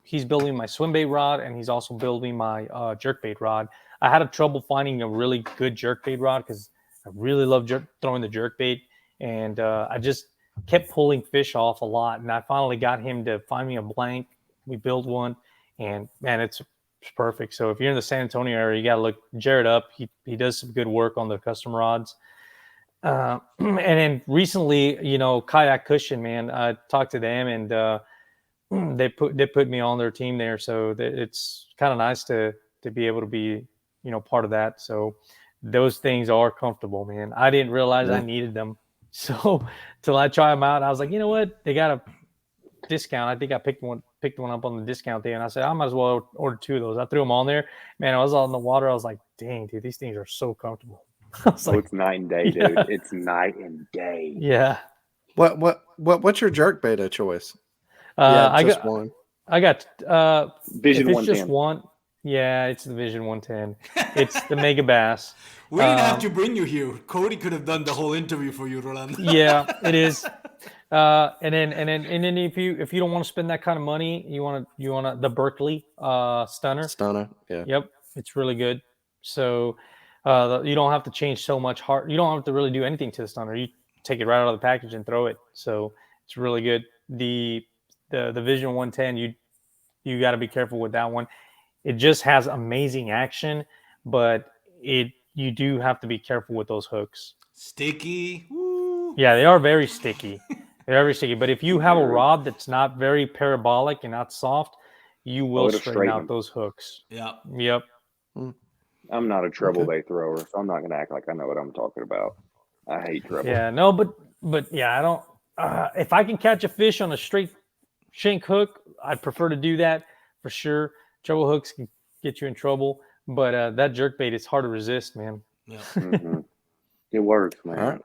he's building my swim bait rod, and he's also building my jerkbait rod. I had trouble finding a really good jerkbait rod because I really love throwing the jerkbait, and I just kept pulling fish off a lot. And I finally got him to find me a blank. We built one, and man, it's perfect. So if you're in the San Antonio area, you got to look Jared up. He does some good work on the custom rods. And then recently, Kayak Fishing, man, I talked to them, and they put me on their team there. So it's kind of nice to be able to be, part of that. So those things are comfortable, man. I didn't realize I needed them. So till I try them out, I was like, you know what? They got a discount. I think I picked one up on the discount day, and I said I might as well order two of those. I threw them on there. Man, I was out in the water. I was like, dang, dude, these things are so comfortable. It's night and day, dude. It's night and day. Yeah. What's your jerk beta choice? I just got one. I got Vision if it's 110. just one. Yeah, it's the Vision 110. It's the Mega Bass. We didn't have to bring you here. Cody could have done the whole interview for you, Rolando. Yeah, it is. And then if you don't want to spend that kind of money, you want the Berkeley stunner. Yeah. Yep, it's really good. So you don't have to change so much hard. You don't have to really do anything to the stunner. You take it right out of the package and throw it. So it's really good. The Vision 110, you got to be careful with that one. It just has amazing action, but you do have to be careful with those hooks. Sticky. Woo. Yeah, they are very sticky. They're very sticky. But if you have a rod that's not very parabolic and not soft, you will straighten out those hooks. Yeah. Yep. I'm not a treble bait thrower, so I'm not going to act like I know what I'm talking about. I hate treble. Yeah, no, but yeah, I don't. If I can catch a fish on a straight shank hook, I'd prefer to do that for sure. Treble hooks can get you in trouble, but that jerkbait is hard to resist, man. Yeah. Mm-hmm. It works, man. All right.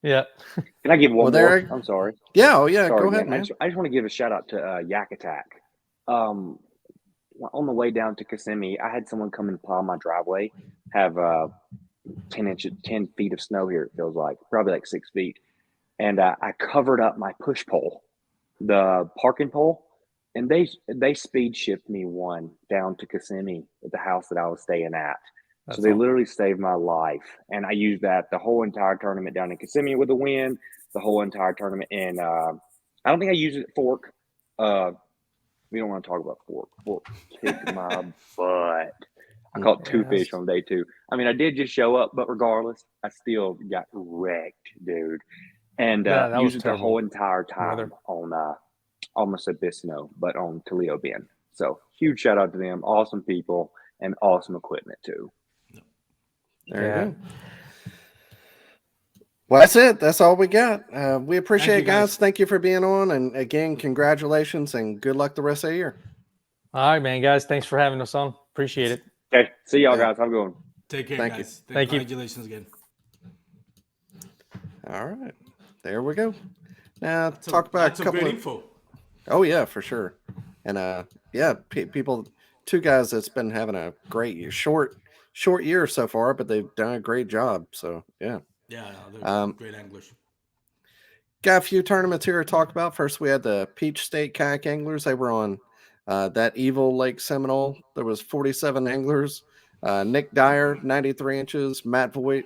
Yeah. Can I give one more? I'm sorry. Yeah. Oh, yeah. Sorry, go ahead, man. I just want to give a shout out to Yak Attack. On the way down to Kissimmee, I had someone come and plow my driveway. Have 10 feet of snow here. It feels like probably like 6 feet. and I covered up my push pole, the parking pole, and they speed shipped me one down to Kissimmee at the house that I was staying at. That's So they all. literally saved my life, and I used that the whole entire tournament down in Kissimmee with the win, the whole entire tournament. And I don't think I used it at Fork. We don't want to talk about Fork. Fork kicked my butt. I caught two fish on day 2. I mean, I did just show up, but regardless, I still got wrecked, dude. And that was used it the whole terrible entire time weather. on almost at Bisno, but on Toledo Bend. So huge shout out to them. Awesome people and awesome equipment too. There you go. Well, that's it. That's all we got. We appreciate it, guys. Thank you for being on. And again, congratulations and good luck the rest of the year. All right, man, guys. Thanks for having us on. Appreciate it. Okay. See y'all guys. Have a good one. Take care, Thank guys. you. Thank you. Congratulations again. All right. There we go. Now talk about a couple great of info. Oh yeah, for sure. And people, 2 guys that's been having a great year, short year so far, but they've done a great job. So yeah. Yeah, they're great anglers. Got a few tournaments here to talk about. First, we had the Peach State Kayak Anglers. They were on that Evil Lake Seminole. There was 47 anglers. Nick Dyer, 93 inches. Matt Voigt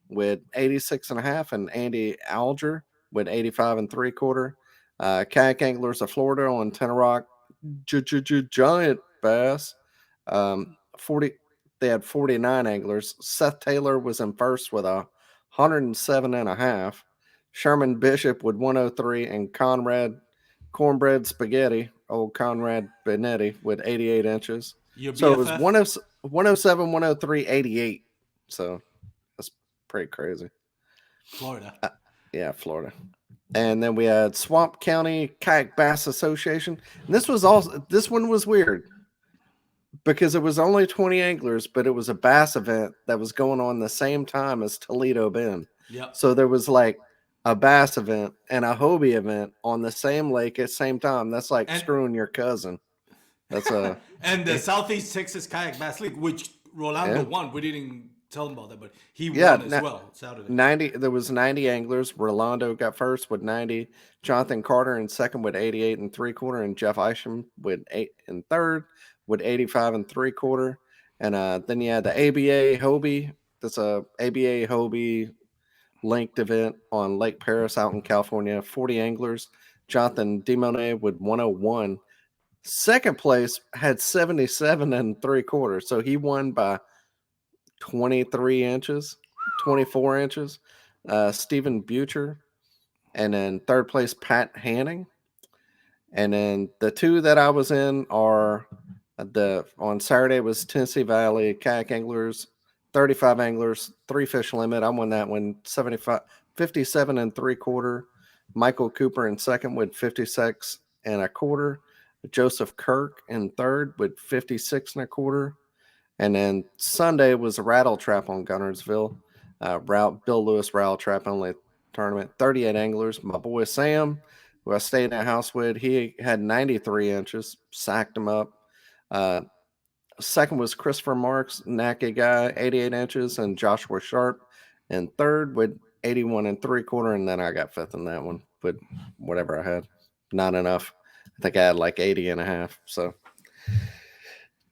with 86.5, and Andy Alger with 85 3/4. Kayak Anglers of Florida on Tenorock Giant Bass. 40. They had 49 anglers. Seth Taylor was in first with 107.5. Sherman Bishop with 103, and Cornbread Spaghetti, old Conrad Benetti with 88 inches. Your So it was BFF? 107, 103, 88. So that's pretty crazy. Florida. Yeah, Florida. And then we had Swamp County Kayak Bass Association. And this one was weird because it was only 20 anglers, but it was a bass event that was going on the same time as Toledo Bend. Yep. So there was like a bass event and a Hobie event on the same lake at the same time. That's like screwing your cousin. That's a and the Southeast Texas Kayak Bass League, which Rolando won. We didn't tell him about that, but he won as well Saturday. There was 90 anglers. Rolando got first with 90. Jonathan Carter in second with 88 3/4, and Jeff Isham with 8 in third with 85 3/4. And then you had the ABA Hobie. That's a ABA Hobie linked event on Lake Paris out in California. 40 anglers. Jonathan Demonet with 101. Second place had 77 3/4. So he won by 23 inches, 24 inches. Stephen Butcher. And then third place, Pat Hanning. And then the 2 that I was in are on Saturday was Tennessee Valley Kayak Anglers, 35 anglers, 3 fish limit. I won that one, 57 3/4. Michael Cooper in second with 56 1/4. Joseph Kirk in third with 56 1/4. And then Sunday was a rattle trap on Gunnersville. Bill Lewis rattle trap only tournament. 38 anglers. My boy Sam, who I stayed in that house with, he had 93 inches. Sacked him up. Second was Christopher Marks, NACA guy, 88 inches, and Joshua Sharp in third with 81 3/4. And then I got fifth in that one with whatever I had. Not enough. I think I had like 80.5. So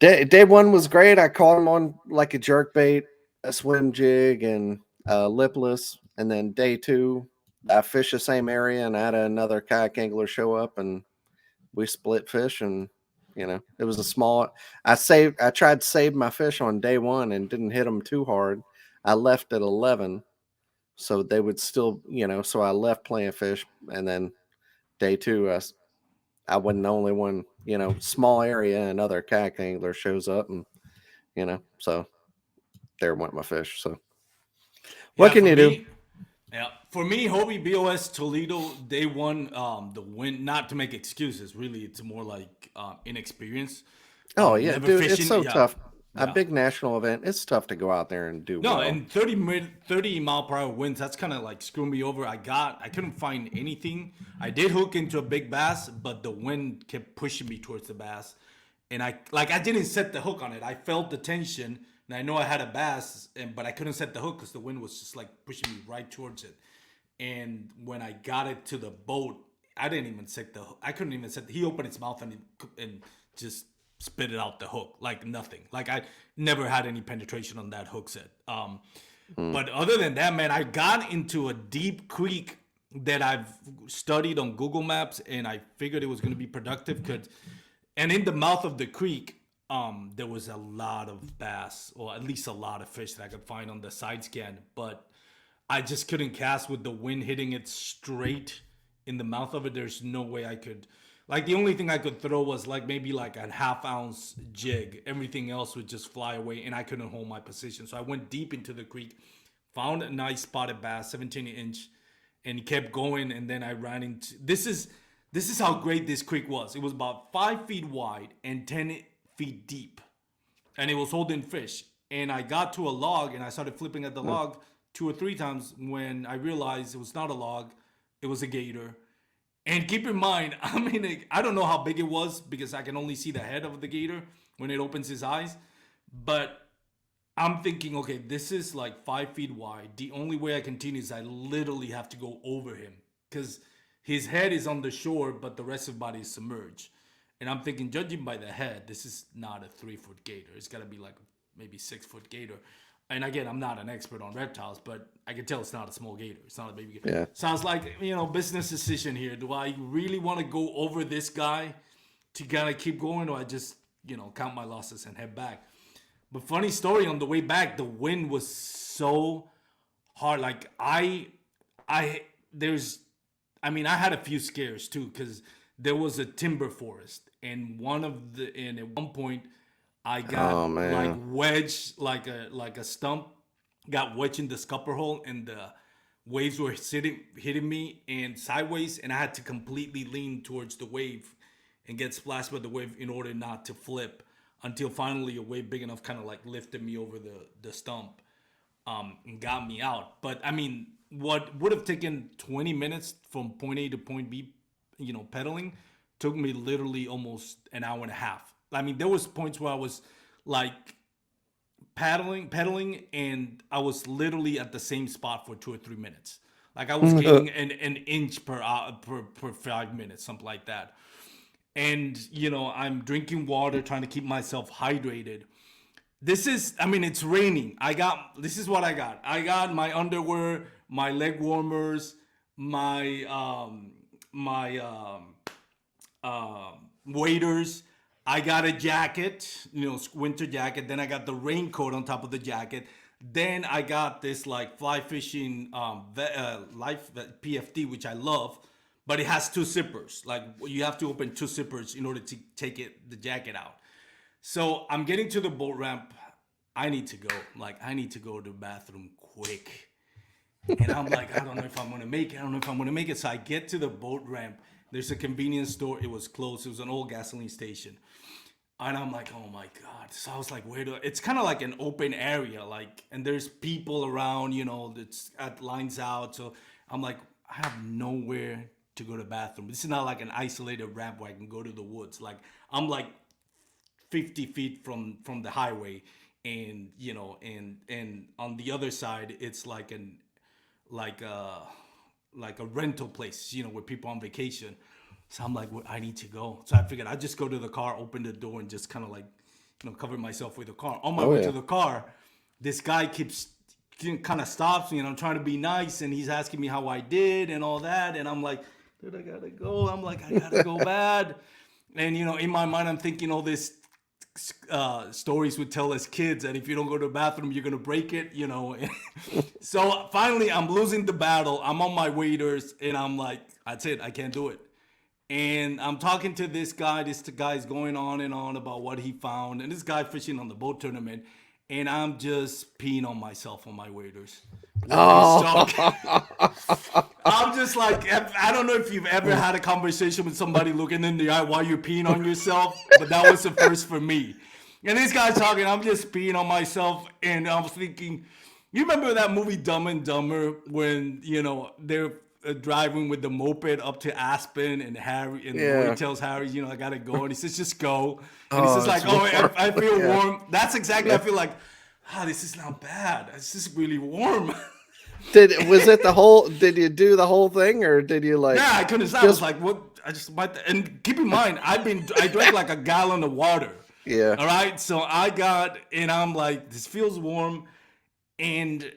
day 1 was great. I caught him on like a jerk bait, a swim jig, and lipless. And then day 2, I fished the same area and I had another kayak angler show up and we split fish. And it was a small. I tried to save my fish on day 1 and didn't hit them too hard. I left at 11, so they would still, So I left playing fish, and then day 2, I wasn't the only one. Small area, and another kayak angler shows up, and so there went my fish. So what can you do? Yeah, for me, Hobie B.O.S. Toledo, they won the win. Not to make excuses, really, it's more like inexperience. Oh yeah, dude, fishing, it's so tough. Yeah. A big national event, it's tough to go out there and do well. And 30 mile per hour winds, that's kind of like screwing me over. I couldn't find anything. I did hook into a big bass, but the wind kept pushing me towards the bass. And I didn't set the hook on it. I felt the tension, and I know I had a bass, but I couldn't set the hook because the wind was just like pushing me right towards it. And when I got it to the boat, I couldn't even set he opened his mouth and just spit it out the hook like nothing. Like I never had any penetration on that hook set. But other than that, man, I got into a deep creek that I've studied on Google Maps, and I figured it was going to be productive. And in the mouth of the creek, there was a lot of bass, or at least a lot of fish that I could find on the side scan. But I just couldn't cast with the wind hitting it straight in the mouth of it. There's no way I could. Like, the only thing I could throw was like maybe like a half-ounce jig. Everything else would just fly away, and I couldn't hold my position. So I went deep into the creek, found a nice spotted bass, 17-inch, and he kept going. And then I ran into this is how great this creek was. It was about 5 feet wide and 10 feet deep, and it was holding fish. And I got to a log, and I started flipping at the log 2 or 3 times when I realized it was not a log, it was a gator. And keep in mind, I mean, I don't know how big it was because I can only see the head of the gator when it opens his eyes. But I'm thinking, okay, this is like 5 feet wide. The only way I continue is I literally have to go over him because his head is on the shore, but the rest of the body is submerged. And I'm thinking, judging by the head, this is not a 3-foot gator. It's got to be like maybe 6-foot gator. And again, I'm not an expert on reptiles, but I can tell it's not a small gator. It's not a baby gator. Yeah. Sounds like, business decision here. Do I really want to go over this guy to kind of keep going, or I just, count my losses and head back? But funny story, on the way back, the wind was so hard. Like I had a few scares too, because there was a timber forest, and at one point, I got like wedged, like a stump, got wedged in the scupper hole, and the waves were hitting me and sideways, and I had to completely lean towards the wave and get splashed by the wave in order not to flip, until finally a wave big enough kind of like lifted me over the stump and got me out. But I mean, what would have taken 20 minutes from point A to point B, pedaling, took me literally almost an hour and a half. I mean, there was points where I was like pedaling, and I was literally at the same spot for 2 or 3 minutes. Like I was gaining an inch per hour, per 5 minutes, something like that. And, I'm drinking water, trying to keep myself hydrated. It's raining. This is what I got. I got my underwear, my leg warmers, my waders. I got a jacket, winter jacket. Then I got the raincoat on top of the jacket. Then I got this like fly fishing life PFD, which I love, but it has 2 zippers. Like you have to open 2 zippers in order to take the jacket out. So I'm getting to the boat ramp. I need to go. I need to go to the bathroom quick. And I'm like, I don't know if I'm gonna make it. So I get to the boat ramp. There's a convenience store. It was closed. It was an old gasoline station. And I'm like, oh my God. So I was like, it's kind of like an open area, and there's people around, that's at lines out. So I'm like, I have nowhere to go to the bathroom. This is not like an isolated ramp where I can go to the woods. Like I'm like 50 feet from the highway, and and on the other side, it's like a rental place, where people on vacation. So I'm like, I need to go. So I figured I'd just go to the car, open the door, and just kind of like, cover myself with the car. On my way to the car, this guy kind of stops me, and I'm trying to be nice, and he's asking me how I did and all that. And I'm like, dude, I gotta go. I'm like, I gotta go bad. And, in my mind, I'm thinking all this stories would tell as kids that if you don't go to the bathroom, you're gonna break it, So finally, I'm losing the battle. I'm on my waders, and I'm like, that's it. I can't do it. And I'm talking to this guy. This guy's going on and on about what he found, and this guy fishing on the boat tournament, and I'm just peeing on myself on my waders. I'm just like, I don't know if you've ever had a conversation with somebody looking in the eye while you're peeing on yourself, but that was the first for me. And this guy's talking, I'm just peeing on myself, and I was thinking, you remember that movie Dumb and Dumber when, they're driving with the moped up to Aspen, and Harry, and Roy tells Harry, I gotta go, and he says, just go. And he says like, I feel warm. That's exactly, I feel like, this is not bad. This is really warm. Did you do the whole thing, or did you like? Yeah, I couldn't stop. I was like, what? I just might. And keep in mind, I drank like a gallon of water. Yeah. All right. So I'm like, this feels warm, and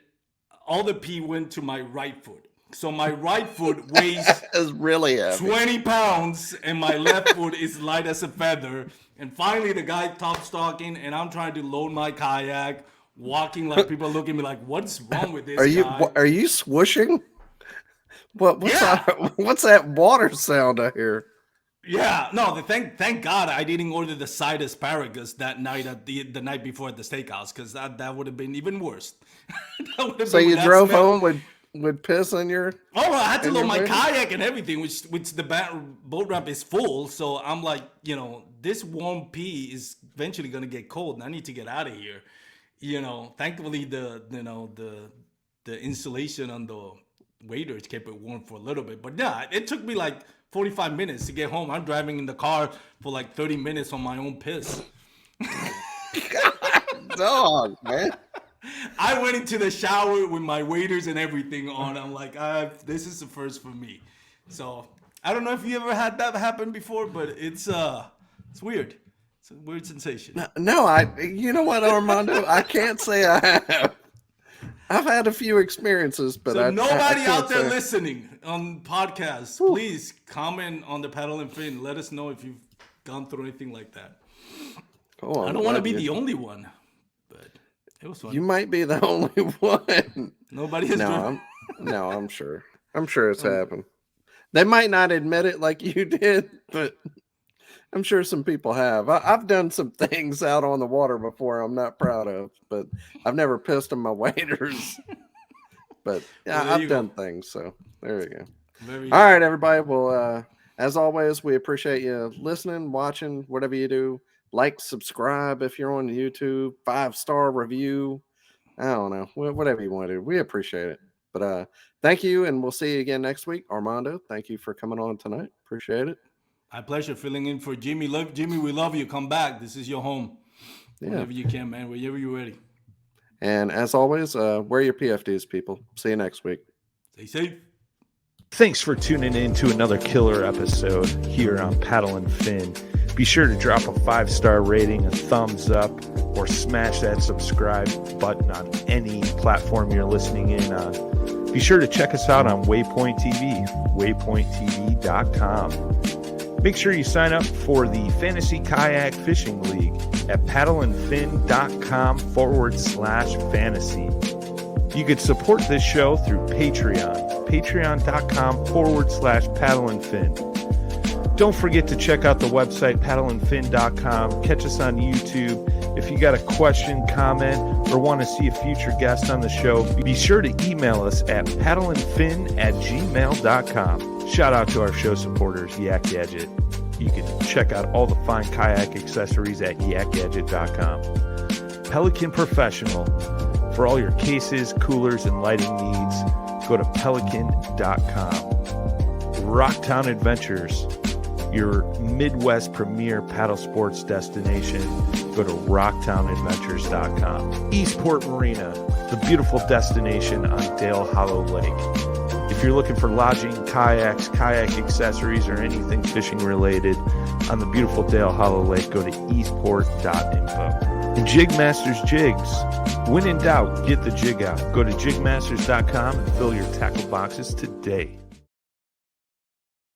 all the pee went to my right foot. So my right foot weighs It's really heavy. 20 pounds, and my left foot is light as a feather. And finally, the guy stops talking, and I'm trying to load my kayak, walking like people look at me like, what's wrong with this guy? Are you swooshing? What's that water sound I hear? Yeah, no. Thank God I didn't order the side asparagus that night the night before at the steakhouse, because that would have been even worse. So you drove home with piss in your. Oh, I had to load my kayak and everything, which the boat ramp is full. So I'm like, this warm pee is eventually gonna get cold, and I need to get out of here. Thankfully the insulation on the waders kept it warm for a little bit. But yeah, it took me like 45 minutes to get home. I'm driving in the car for like 30 minutes on my own piss. Dog, man. I went into the shower with my waders and everything on. I'm like, this is the first for me. So I don't know if you ever had that happen before, but it's weird. It's a weird sensation. No, you know what, Armando? I can't say I have. I've had a few experiences, but so nobody I out there say. Listening on podcasts, please comment on the Paddle and Fin. Let us know if you've gone through anything like that. Cool, I don't want to be the only one, but it was fun. You might be the only one. Nobody has. I'm sure. I'm sure it's happened. They might not admit it like you did, but I'm sure some people have. I've done some things out on the water before I'm not proud of, but I've never pissed in my waders. But yeah, I've done things. So there you go. All right, everybody. Well, as always, we appreciate you listening, watching, whatever you do. Like, subscribe if you're on YouTube, 5-star review. I don't know, whatever you want to do. We appreciate it. But thank you, and we'll see you again next week. Armando, thank you for coming on tonight. Appreciate it. My pleasure filling in for Jimmy. Jimmy, we love you. Come back. This is your home. Yeah. Whenever you can, man. Whenever you're ready. And as always, wear your PFDs, people. See you next week. Stay safe. Thanks for tuning in to another killer episode here on Paddle and Fin. Be sure to drop a 5-star rating, a thumbs up, or smash that subscribe button on any platform you're listening in on. Be sure to check us out on Waypoint TV, waypointtv.com. Make sure you sign up for the Fantasy Kayak Fishing League at paddleandfin.com/fantasy. You could support this show through Patreon, patreon.com/paddleandfin. Don't forget to check out the website, paddleandfin.com. Catch us on YouTube. If you got a question, comment, or want to see a future guest on the show, be sure to email us at paddleandfin@gmail.com. Shout out to our show supporters, Yak Gadget. You can check out all the fine kayak accessories at yakgadget.com. Pelican Professional. For all your cases, coolers, and lighting needs, go to pelican.com. Rocktown Adventures, your Midwest premier paddle sports destination. Go to rocktownadventures.com. Eastport Marina, the beautiful destination on Dale Hollow Lake. If you're looking for lodging, kayaks, kayak accessories, or anything fishing related on the beautiful Dale Hollow Lake, go to eastport.info. And Jigmasters Jigs. When in doubt, get the jig out. Go to jigmasters.com and fill your tackle boxes today.